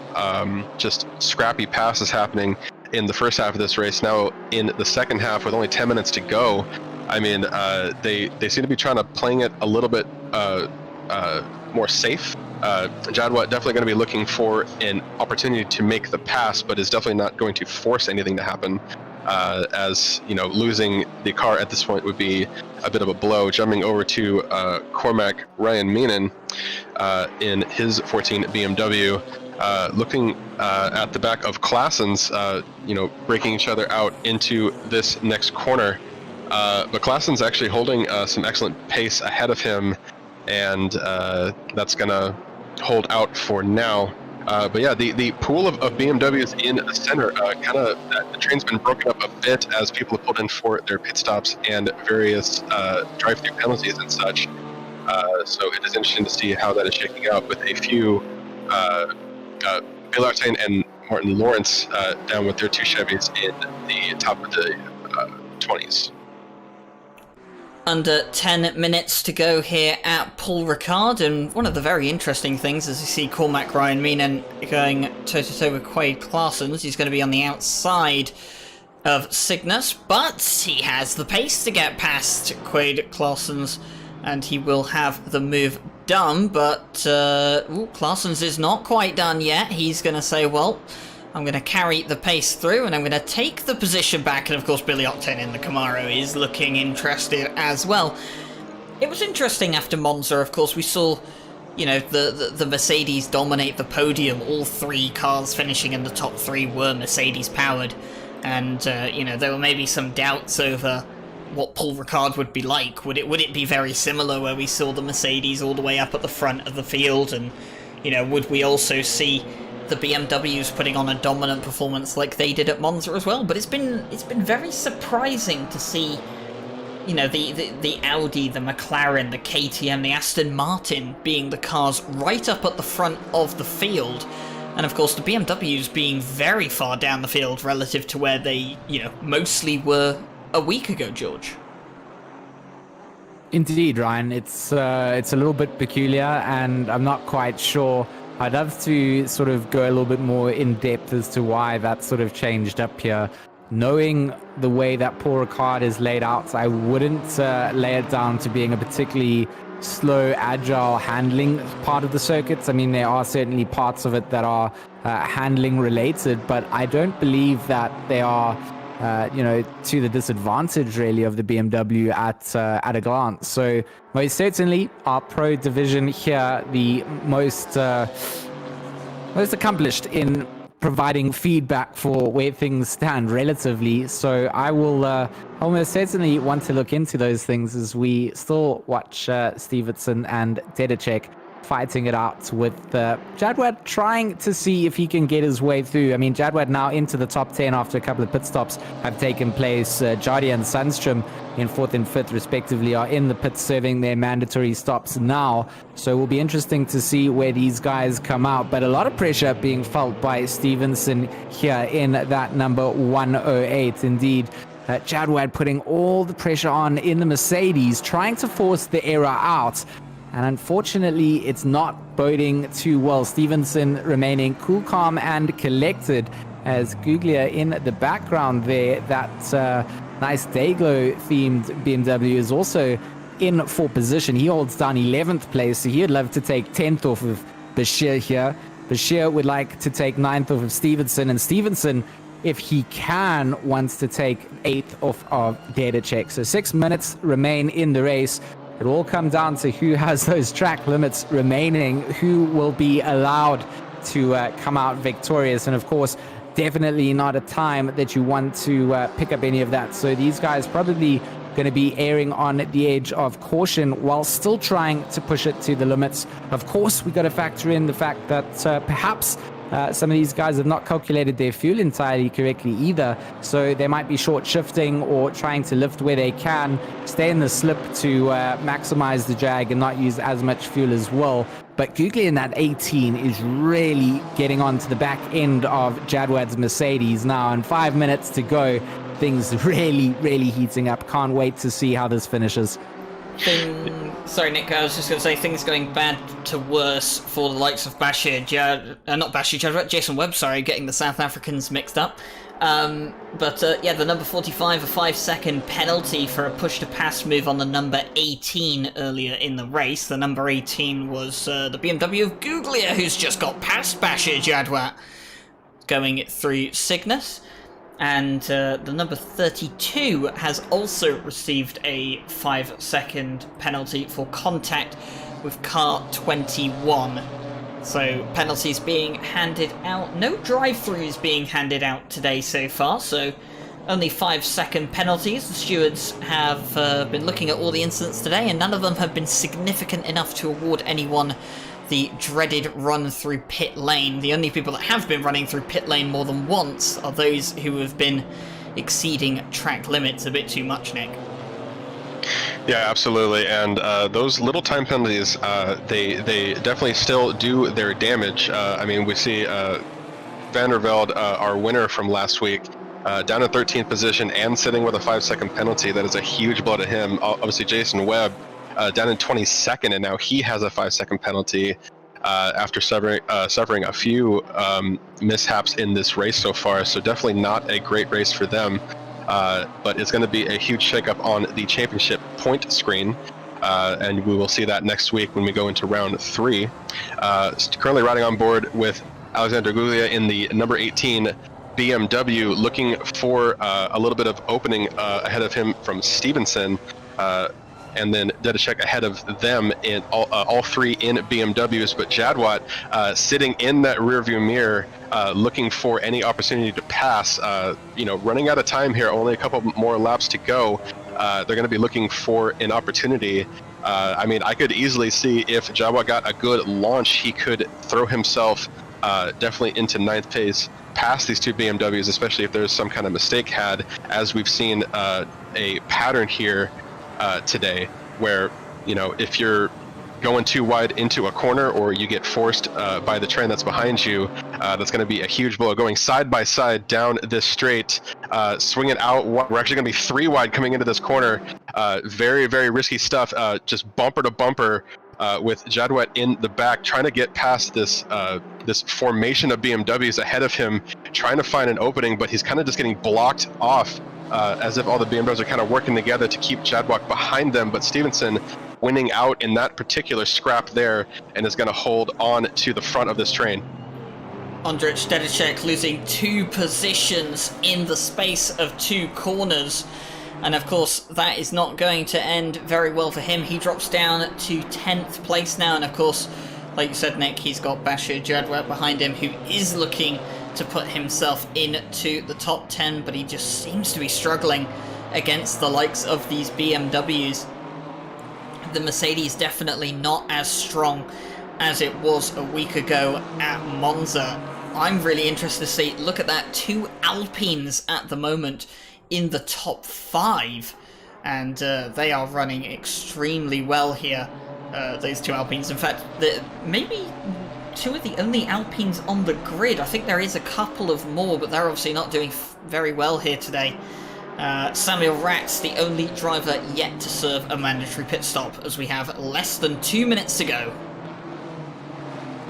Speaker 5: just scrappy passes happening in the first half of this race. Now in the second half, with only 10 minutes to go, I mean, they seem to be trying to playing it a little bit more safe. Jadwat definitely going to be looking for an opportunity to make the pass, but is definitely not going to force anything to happen, as, you know, losing the car at this point would be a bit of a blow. Jumping over to Cormac Ryan Meenan in his 14 BMW, looking at the back of Klassen's, you know, breaking each other out into this next corner. But Klassen's actually holding some excellent pace ahead of him, and that's going to hold out for now. But yeah, the pool of BMWs in the center, kind of, the train's been broken up a bit as people have pulled in for their pit stops and various drive-through penalties and such. So it is interesting to see how that is shaking out with a few Bilartain and Martin Lawrence down with their two Chevys in the top of the 20s.
Speaker 2: Under 10 minutes to go here at Paul Ricard, and one of the very interesting things is you see Cormac Ryan Meenan going toe-to-toe with Quaid Claessens. He's going to be on the outside of Cygnus, but he has the pace to get past Quaid Claessens, and he will have the move done, but Claessens is not quite done yet. He's going to say, well, I'm going to carry the pace through, and I'm going to take the position back. And of course, Billy Octane in the Camaro is looking interested as well. It was interesting after Monza, of course, we saw, you know, the Mercedes dominate the podium. All three cars finishing in the top three were Mercedes powered. And, you know, there were maybe some doubts over what Paul Ricard would be like. Would it be very similar where we saw the Mercedes all the way up at the front of the field? And, you know, would we also see the BMWs putting on a dominant performance like they did at Monza as well? But it's been very surprising to see, you know, the Audi, the McLaren, the KTM, the Aston Martin being the cars right up at the front of the field, and of course the BMWs being very far down the field relative to where they, you know, mostly were a week ago, George.
Speaker 4: Indeed, Ryan. It's a little bit peculiar, and I'm not quite sure. I'd love to sort of go a little bit more in depth as to why that sort of changed up here. knowing the way that Paul Ricard is laid out, I wouldn't lay it down to being a particularly slow, agile handling part of the circuits. I mean, there are certainly parts of it that are handling related, but I don't believe that they are, to the disadvantage really of the BMW at a glance. So most certainly our pro division here, the most accomplished in providing feedback for where things stand relatively. So I will almost certainly want to look into those things as we still watch Stevenson and Dedicek fighting it out with Jadwat trying to see if he can get his way through. I mean, Jadwat now into the top 10 after a couple of pit stops have taken place. Jardy and Sundstrom in 4th and 5th respectively are in the pits serving their mandatory stops now. So it will be interesting to see where these guys come out. But a lot of pressure being felt by Stevenson here in that number 108. Indeed, Jadwat putting all the pressure on in the Mercedes, trying to force the error out. And unfortunately, it's not boding too well. Stevenson remaining cool, calm, and collected as Guglia in the background there. That nice Dayglow themed BMW is also in for position. He holds down 11th place, so he'd love to take 10th off of Bashir here. Bashir would like to take 9th off of Stevenson, and Stevenson, if he can, wants to take 8th off of Dedicek. So 6 minutes remain in the race. It will all come down to who has those track limits remaining, who will be allowed to come out victorious. And of course, definitely not a time that you want to pick up any of that. So these guys probably going to be erring on the edge of caution while still trying to push it to the limits. Of course, we got to factor in the fact that perhaps some of these guys have not calculated their fuel entirely correctly either, so they might be short shifting or trying to lift where they can, stay in the slip to maximize the drag and not use as much fuel as well. But Googly in that 18 is really getting onto the back end of Jadwad's Mercedes now, and 5 minutes to go. Things really, really heating up. Can't wait to see how this finishes.
Speaker 2: Sorry, Nick, I was just going to say things going bad to worse for the likes of Bashir, Jason Webb, getting the South Africans mixed up. The number 45, a 5-second penalty for a push-to-pass move on the number 18 earlier in the race. The number 18 was the BMW of Googlia, who's just got past Bashir Jadwat, going through Cygnus. And the number 32 has also received a 5-second penalty for contact with car 21. So penalties being handed out. No drive-throughs being handed out today so far, so only 5-second penalties. The stewards have been looking at all the incidents today, and none of them have been significant enough to award anyone the dreaded run through pit lane. The only people that have been running through pit lane more than once are those who have been exceeding track limits a bit too much, Nick.
Speaker 5: Yeah, absolutely. And those little time penalties, they definitely still do their damage. I mean, we see Van der Velde, our winner from last week, down in 13th position and sitting with a 5-second penalty. That is a huge blow to him. Obviously, Jason Webb down in 22nd, and now he has a 5-second penalty after suffering a few mishaps in this race so far. So definitely not a great race for them, but it's going to be a huge shakeup on the championship point screen, and we will see that next week when we go into round 3. Currently riding on board with Alexander Guglia in the number 18 BMW, looking for a little bit of opening ahead of him from Stevenson. And then Dedicek ahead of them in all three in BMWs, but Jadwat sitting in that rearview mirror, looking for any opportunity to pass. Running out of time here, only a couple more laps to go. They're going to be looking for an opportunity. I could easily see if Jadwat got a good launch, he could throw himself definitely into 9th place past these two BMWs, especially if there's some kind of mistake had, as we've seen a pattern here today, where if you're going too wide into a corner or you get forced by the train that's behind you, that's going to be a huge blow. Going side by side down this straight, swing it out. We're actually going to be 3 wide coming into this corner. Very, very risky stuff. Just bumper to bumper with Jadwet in the back, trying to get past this this formation of BMWs ahead of him, trying to find an opening, but he's kind of just getting blocked off as if all the BMWs are kind of working together to keep Jadwet behind them. But Stevenson winning out in that particular scrap there, and is going to hold on to the front of this train.
Speaker 2: Ondrej Dedicek losing 2 positions in the space of 2 corners. And of course, that is not going to end very well for him. He drops down to 10th place now. And of course, like you said, Nick, he's got Bashir Jadwet behind him, who is looking to put himself into the top 10. But he just seems to be struggling against the likes of these BMWs. The Mercedes definitely not as strong as it was a week ago at Monza. I'm really interested to see, look at that, 2 Alpines at the moment in the top 5, and they are running extremely well here, those 2 Alpines. In fact, maybe 2 of the only Alpines on the grid. I think there is a couple of more, but they're obviously not doing very well here today. Samuel Ratz, the only driver yet to serve a mandatory pit stop, as we have less than 2 minutes to go.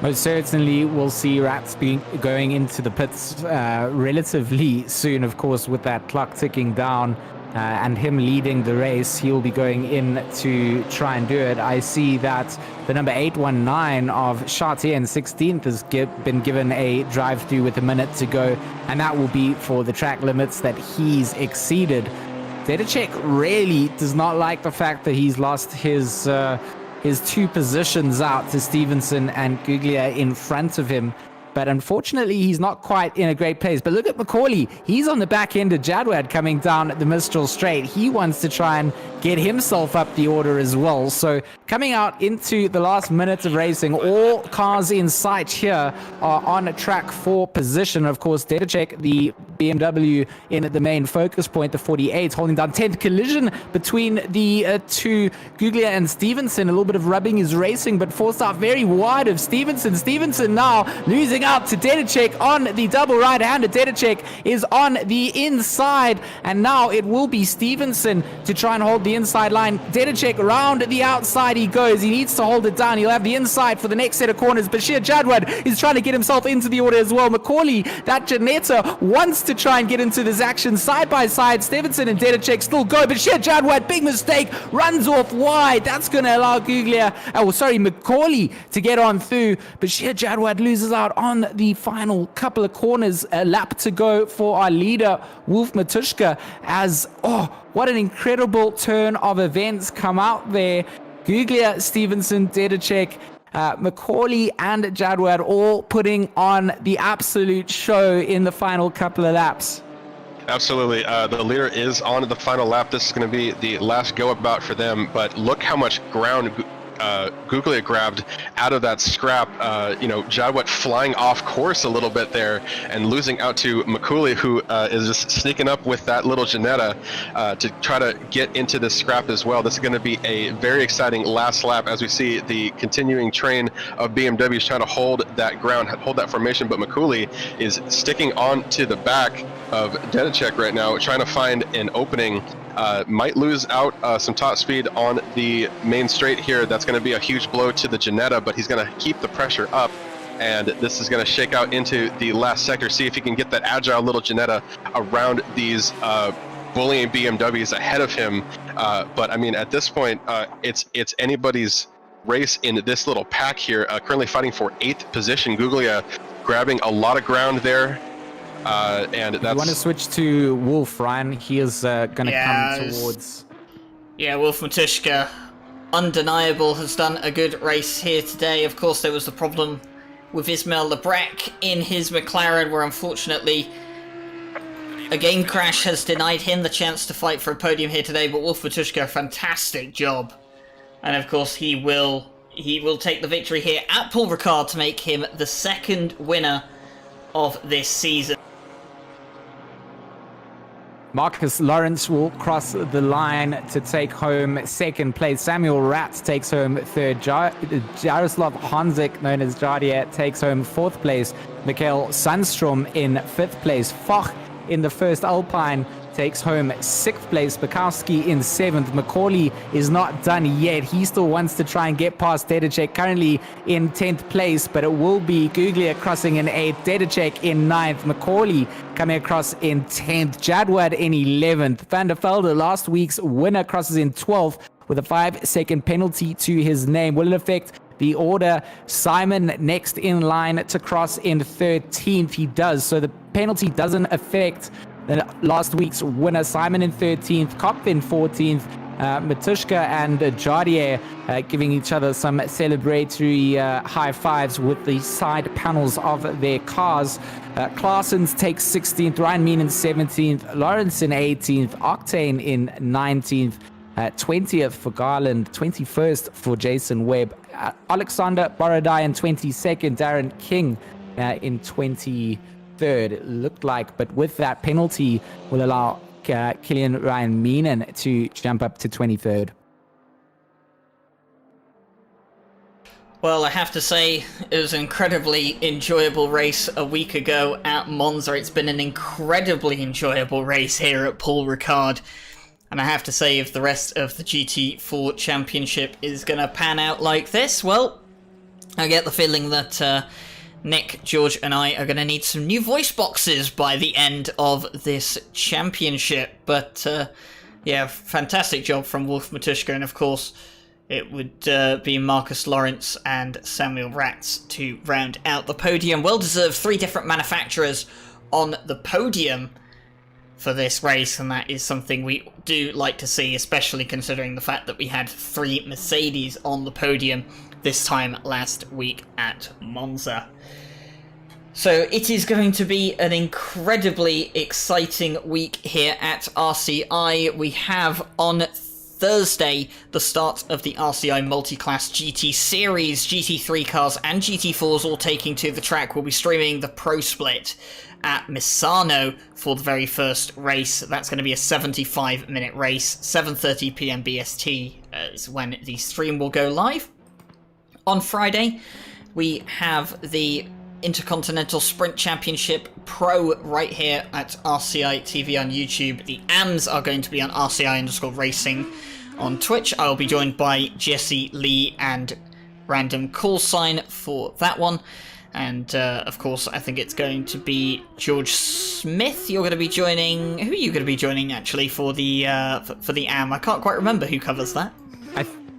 Speaker 4: Most certainly we'll see Rats going into the pits relatively soon, of course, with that clock ticking down and him leading the race. He'll be going in to try and do it. I see that the number 819 of Chartier in 16th has been given a drive-through with a minute to go, and that will be for the track limits that he's exceeded. Dedicek really does not like the fact that he's lost his 2 positions out to Stevenson and Guglia in front of him. But unfortunately, he's not quite in a great place. But look at Macaulay. He's on the back end of Jadwet coming down the Mistral Straight. He wants to try and get himself up the order as well. So coming out into the last minutes of racing, all cars in sight here are on track for position. Of course, Dedicek, the BMW in the main focus point, the 48, holding down 10th. Collision between the 2, Guglia and Stevenson. A little bit of rubbing is racing, but forced out very wide of Stevenson. Stevenson now losing out to Dedicek on the double right-hander. Dedicek is on the inside, and now it will be Stevenson to try and hold the inside line. Dedicek around the outside he goes. He needs to hold it down. He'll have the inside for the next set of corners. Bashir Jadwet is trying to get himself into the order as well. Macaulay, that Janetta, wants to try and get into this action side by side. Stevenson and Dedicek still go. Bashir Jadwet, big mistake, runs off wide. That's going to allow Macaulay to get on through. Bashir Jadwet loses out on the final couple of corners. A lap to go for our leader, Wolf Matushka, as, what an incredible turn of events come out there. Guglia, Stevenson, Dedicek, Macaulay and Jadwet all putting on the absolute show in the final couple of laps.
Speaker 5: Absolutely. The leader is on the final lap. This is going to be the last go about for them, but look how much ground Guglia grabbed out of that scrap. Jadwet flying off course a little bit there and losing out to Macaulay, who is just sneaking up with that little Janetta to try to get into this scrap as well. This is going to be a very exciting last lap as we see the continuing train of BMWs trying to hold that ground, hold that formation, but Macaulay is sticking on to the back of Dedicek right now, trying to find an opening. Might lose out some top speed on the main straight here. That's going to be a huge blow to the Janetta, but he's going to keep the pressure up, and this is going to shake out into the last sector. See if he can get that agile little Janetta around these bullying BMWs ahead of him. But I mean, at this point, it's anybody's race in this little pack here. Currently fighting for 8th position. Guglia grabbing a lot of ground there. And that's...
Speaker 4: You want to switch to Wolf, Ryan? He is going to come towards...
Speaker 2: Yeah, Wolf Matushka, undeniable, has done a good race here today. Of course, there was the problem with Ismail Lebrec in his McLaren, where unfortunately a game crash has denied him the chance to fight for a podium here today. But Wolf Matushka, fantastic job. And of course, he will take the victory here at Paul Ricard to make him the 2nd winner of this season.
Speaker 4: Marcus Lawrence will cross the line to take home 2nd place. Samuel Ratz takes home 3rd. Jaroslav Honzik, known as Jardier, takes home 4th place. Mikhail Sandstrom in 5th place. Foch in the first Alpine takes home 6th place. Bukowski in 7th. Macaulay is not done yet. He still wants to try and get past Dedicek, currently in 10th place, but it will be Guglia crossing in 8th, Dedicek in 9th, Macaulay coming across in 10th, Jadwad in 11th. Van der Velde, last week's winner, crosses in 12th with a 5-second penalty to his name. Will it affect the order? Simon next in line to cross in 13th. He does. So the penalty doesn't affect last week's winner. Simon in 13th, Kopf in 14th. Matushka and Jardier giving each other some celebratory high fives with the side panels of their cars. Claessens takes 16th, Ryan Mean in 17th, Lawrence in 18th, Octane in 19th. 20th for Garland, 21st for Jason Webb, Alexander Borodai in 22nd, Darren King in 23rd, it looked like, but with that penalty will allow Killian Ryan Meenan to jump up to 23rd.
Speaker 2: Well, I have to say, it was an incredibly enjoyable race a week ago at Monza. It's been an incredibly enjoyable race here at Paul Ricard. And I have to say, if the rest of the GT4 Championship is going to pan out like this, well, I get the feeling that Nick, George and I are going to need some new voice boxes by the end of this championship. But, yeah, fantastic job from Wolf Matushka. And, of course, it would be Marcus Lawrence and Samuel Ratz to round out the podium. Well-deserved 3 different manufacturers on the podium for this race, and that is something we do like to see, especially considering the fact that we had 3 Mercedes on the podium this time last week at Monza. So it is going to be an incredibly exciting week here at RCI. We have on Thursday the start of the RCI Multi-Class GT Series. GT3 cars and GT4s all taking to the track. We'll be streaming the Pro Split at Misano for the very first race. That's going to be a 75-minute race. 7:30 p.m. BST is when the stream will go live. On Friday, we have the Intercontinental Sprint Championship Pro right here at RCI TV on YouTube. The AMs are going to be on RCI_racing on Twitch. I'll be joined by Jesse Lee and Random Call Sign for that one. And, of course, I think it's going to be George Smith. You're going to be joining... Who are you going to be joining, actually, for the AM? I can't quite remember who covers that.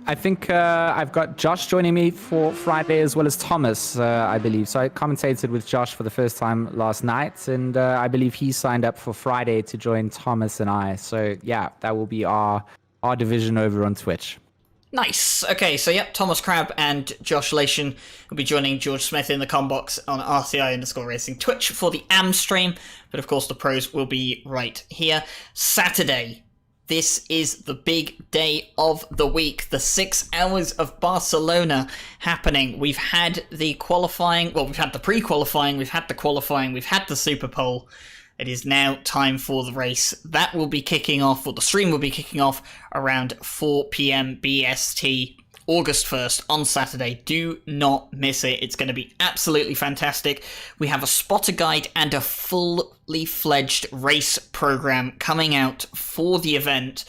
Speaker 4: I think I've got Josh joining me for Friday, as well as Thomas, I believe. So I commentated with Josh for the first time last night, and I believe he signed up for Friday to join Thomas and I. So, yeah, that will be our division over on Twitch.
Speaker 2: Nice. Okay, so yep, Thomas Crabb and Josh Lation will be joining George Smith in the combox on RCI_racing Twitch for the AM stream, but of course the pros will be right here. Saturday, this is the big day of the week, the 6 hours of Barcelona happening. We've had the qualifying, well, we've had the pre-qualifying, we've had the qualifying, we've had the Super Pole. It is now time for the race. That will be kicking off, or the stream will be kicking off around 4 p.m. BST, August 1st on Saturday. Do not miss it. It's going to be absolutely fantastic. We have a spotter guide and a fully fledged race program coming out for the event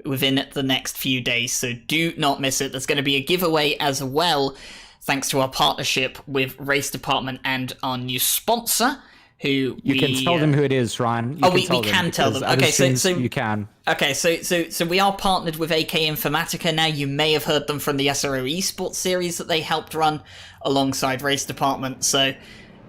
Speaker 2: within the next few days, so do not miss it. There's going to be a giveaway as well, thanks to our partnership with Race Department and our new sponsor, who
Speaker 4: you can tell them who it is, Ryan.
Speaker 2: We can tell them. Okay, so
Speaker 4: you can.
Speaker 2: Okay, so we are partnered with AK Informatica now. You may have heard them from the SRO Esports series that they helped run alongside Race Department. So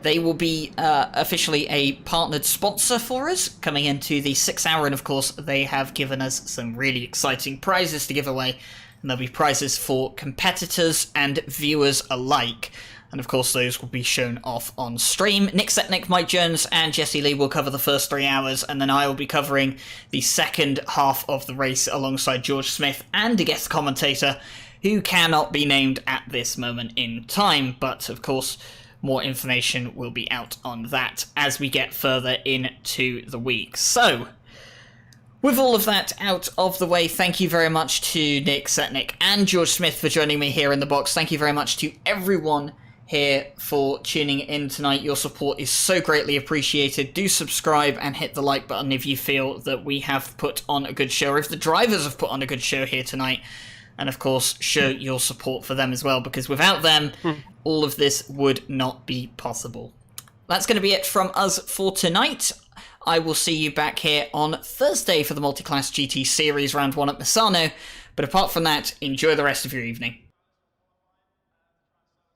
Speaker 2: they will be officially a partnered sponsor for us coming into the 6 hour, and of course they have given us some really exciting prizes to give away, and there'll be prizes for competitors and viewers alike. And of course, those will be shown off on stream. Nick Setnick, Mike Jones, and Jesse Lee will cover the first 3 hours, and then I will be covering the second half of the race alongside George Smith and a guest commentator who cannot be named at this moment in time. But of course, more information will be out on that as we get further into the week. So, with all of that out of the way, thank you very much to Nick Setnick and George Smith for joining me here in the box. Thank you very much to everyone here for tuning in tonight. Your support is so greatly appreciated. Do subscribe and hit the like button if you feel that we have put on a good show, or if the drivers have put on a good show here tonight. And of course, show your support for them as well, because without them, all of this would not be possible. That's going to be it from us for tonight. I will see you back here on Thursday for the Multiclass GT Series Round 1 at Misano. But apart from that, enjoy the rest of your evening.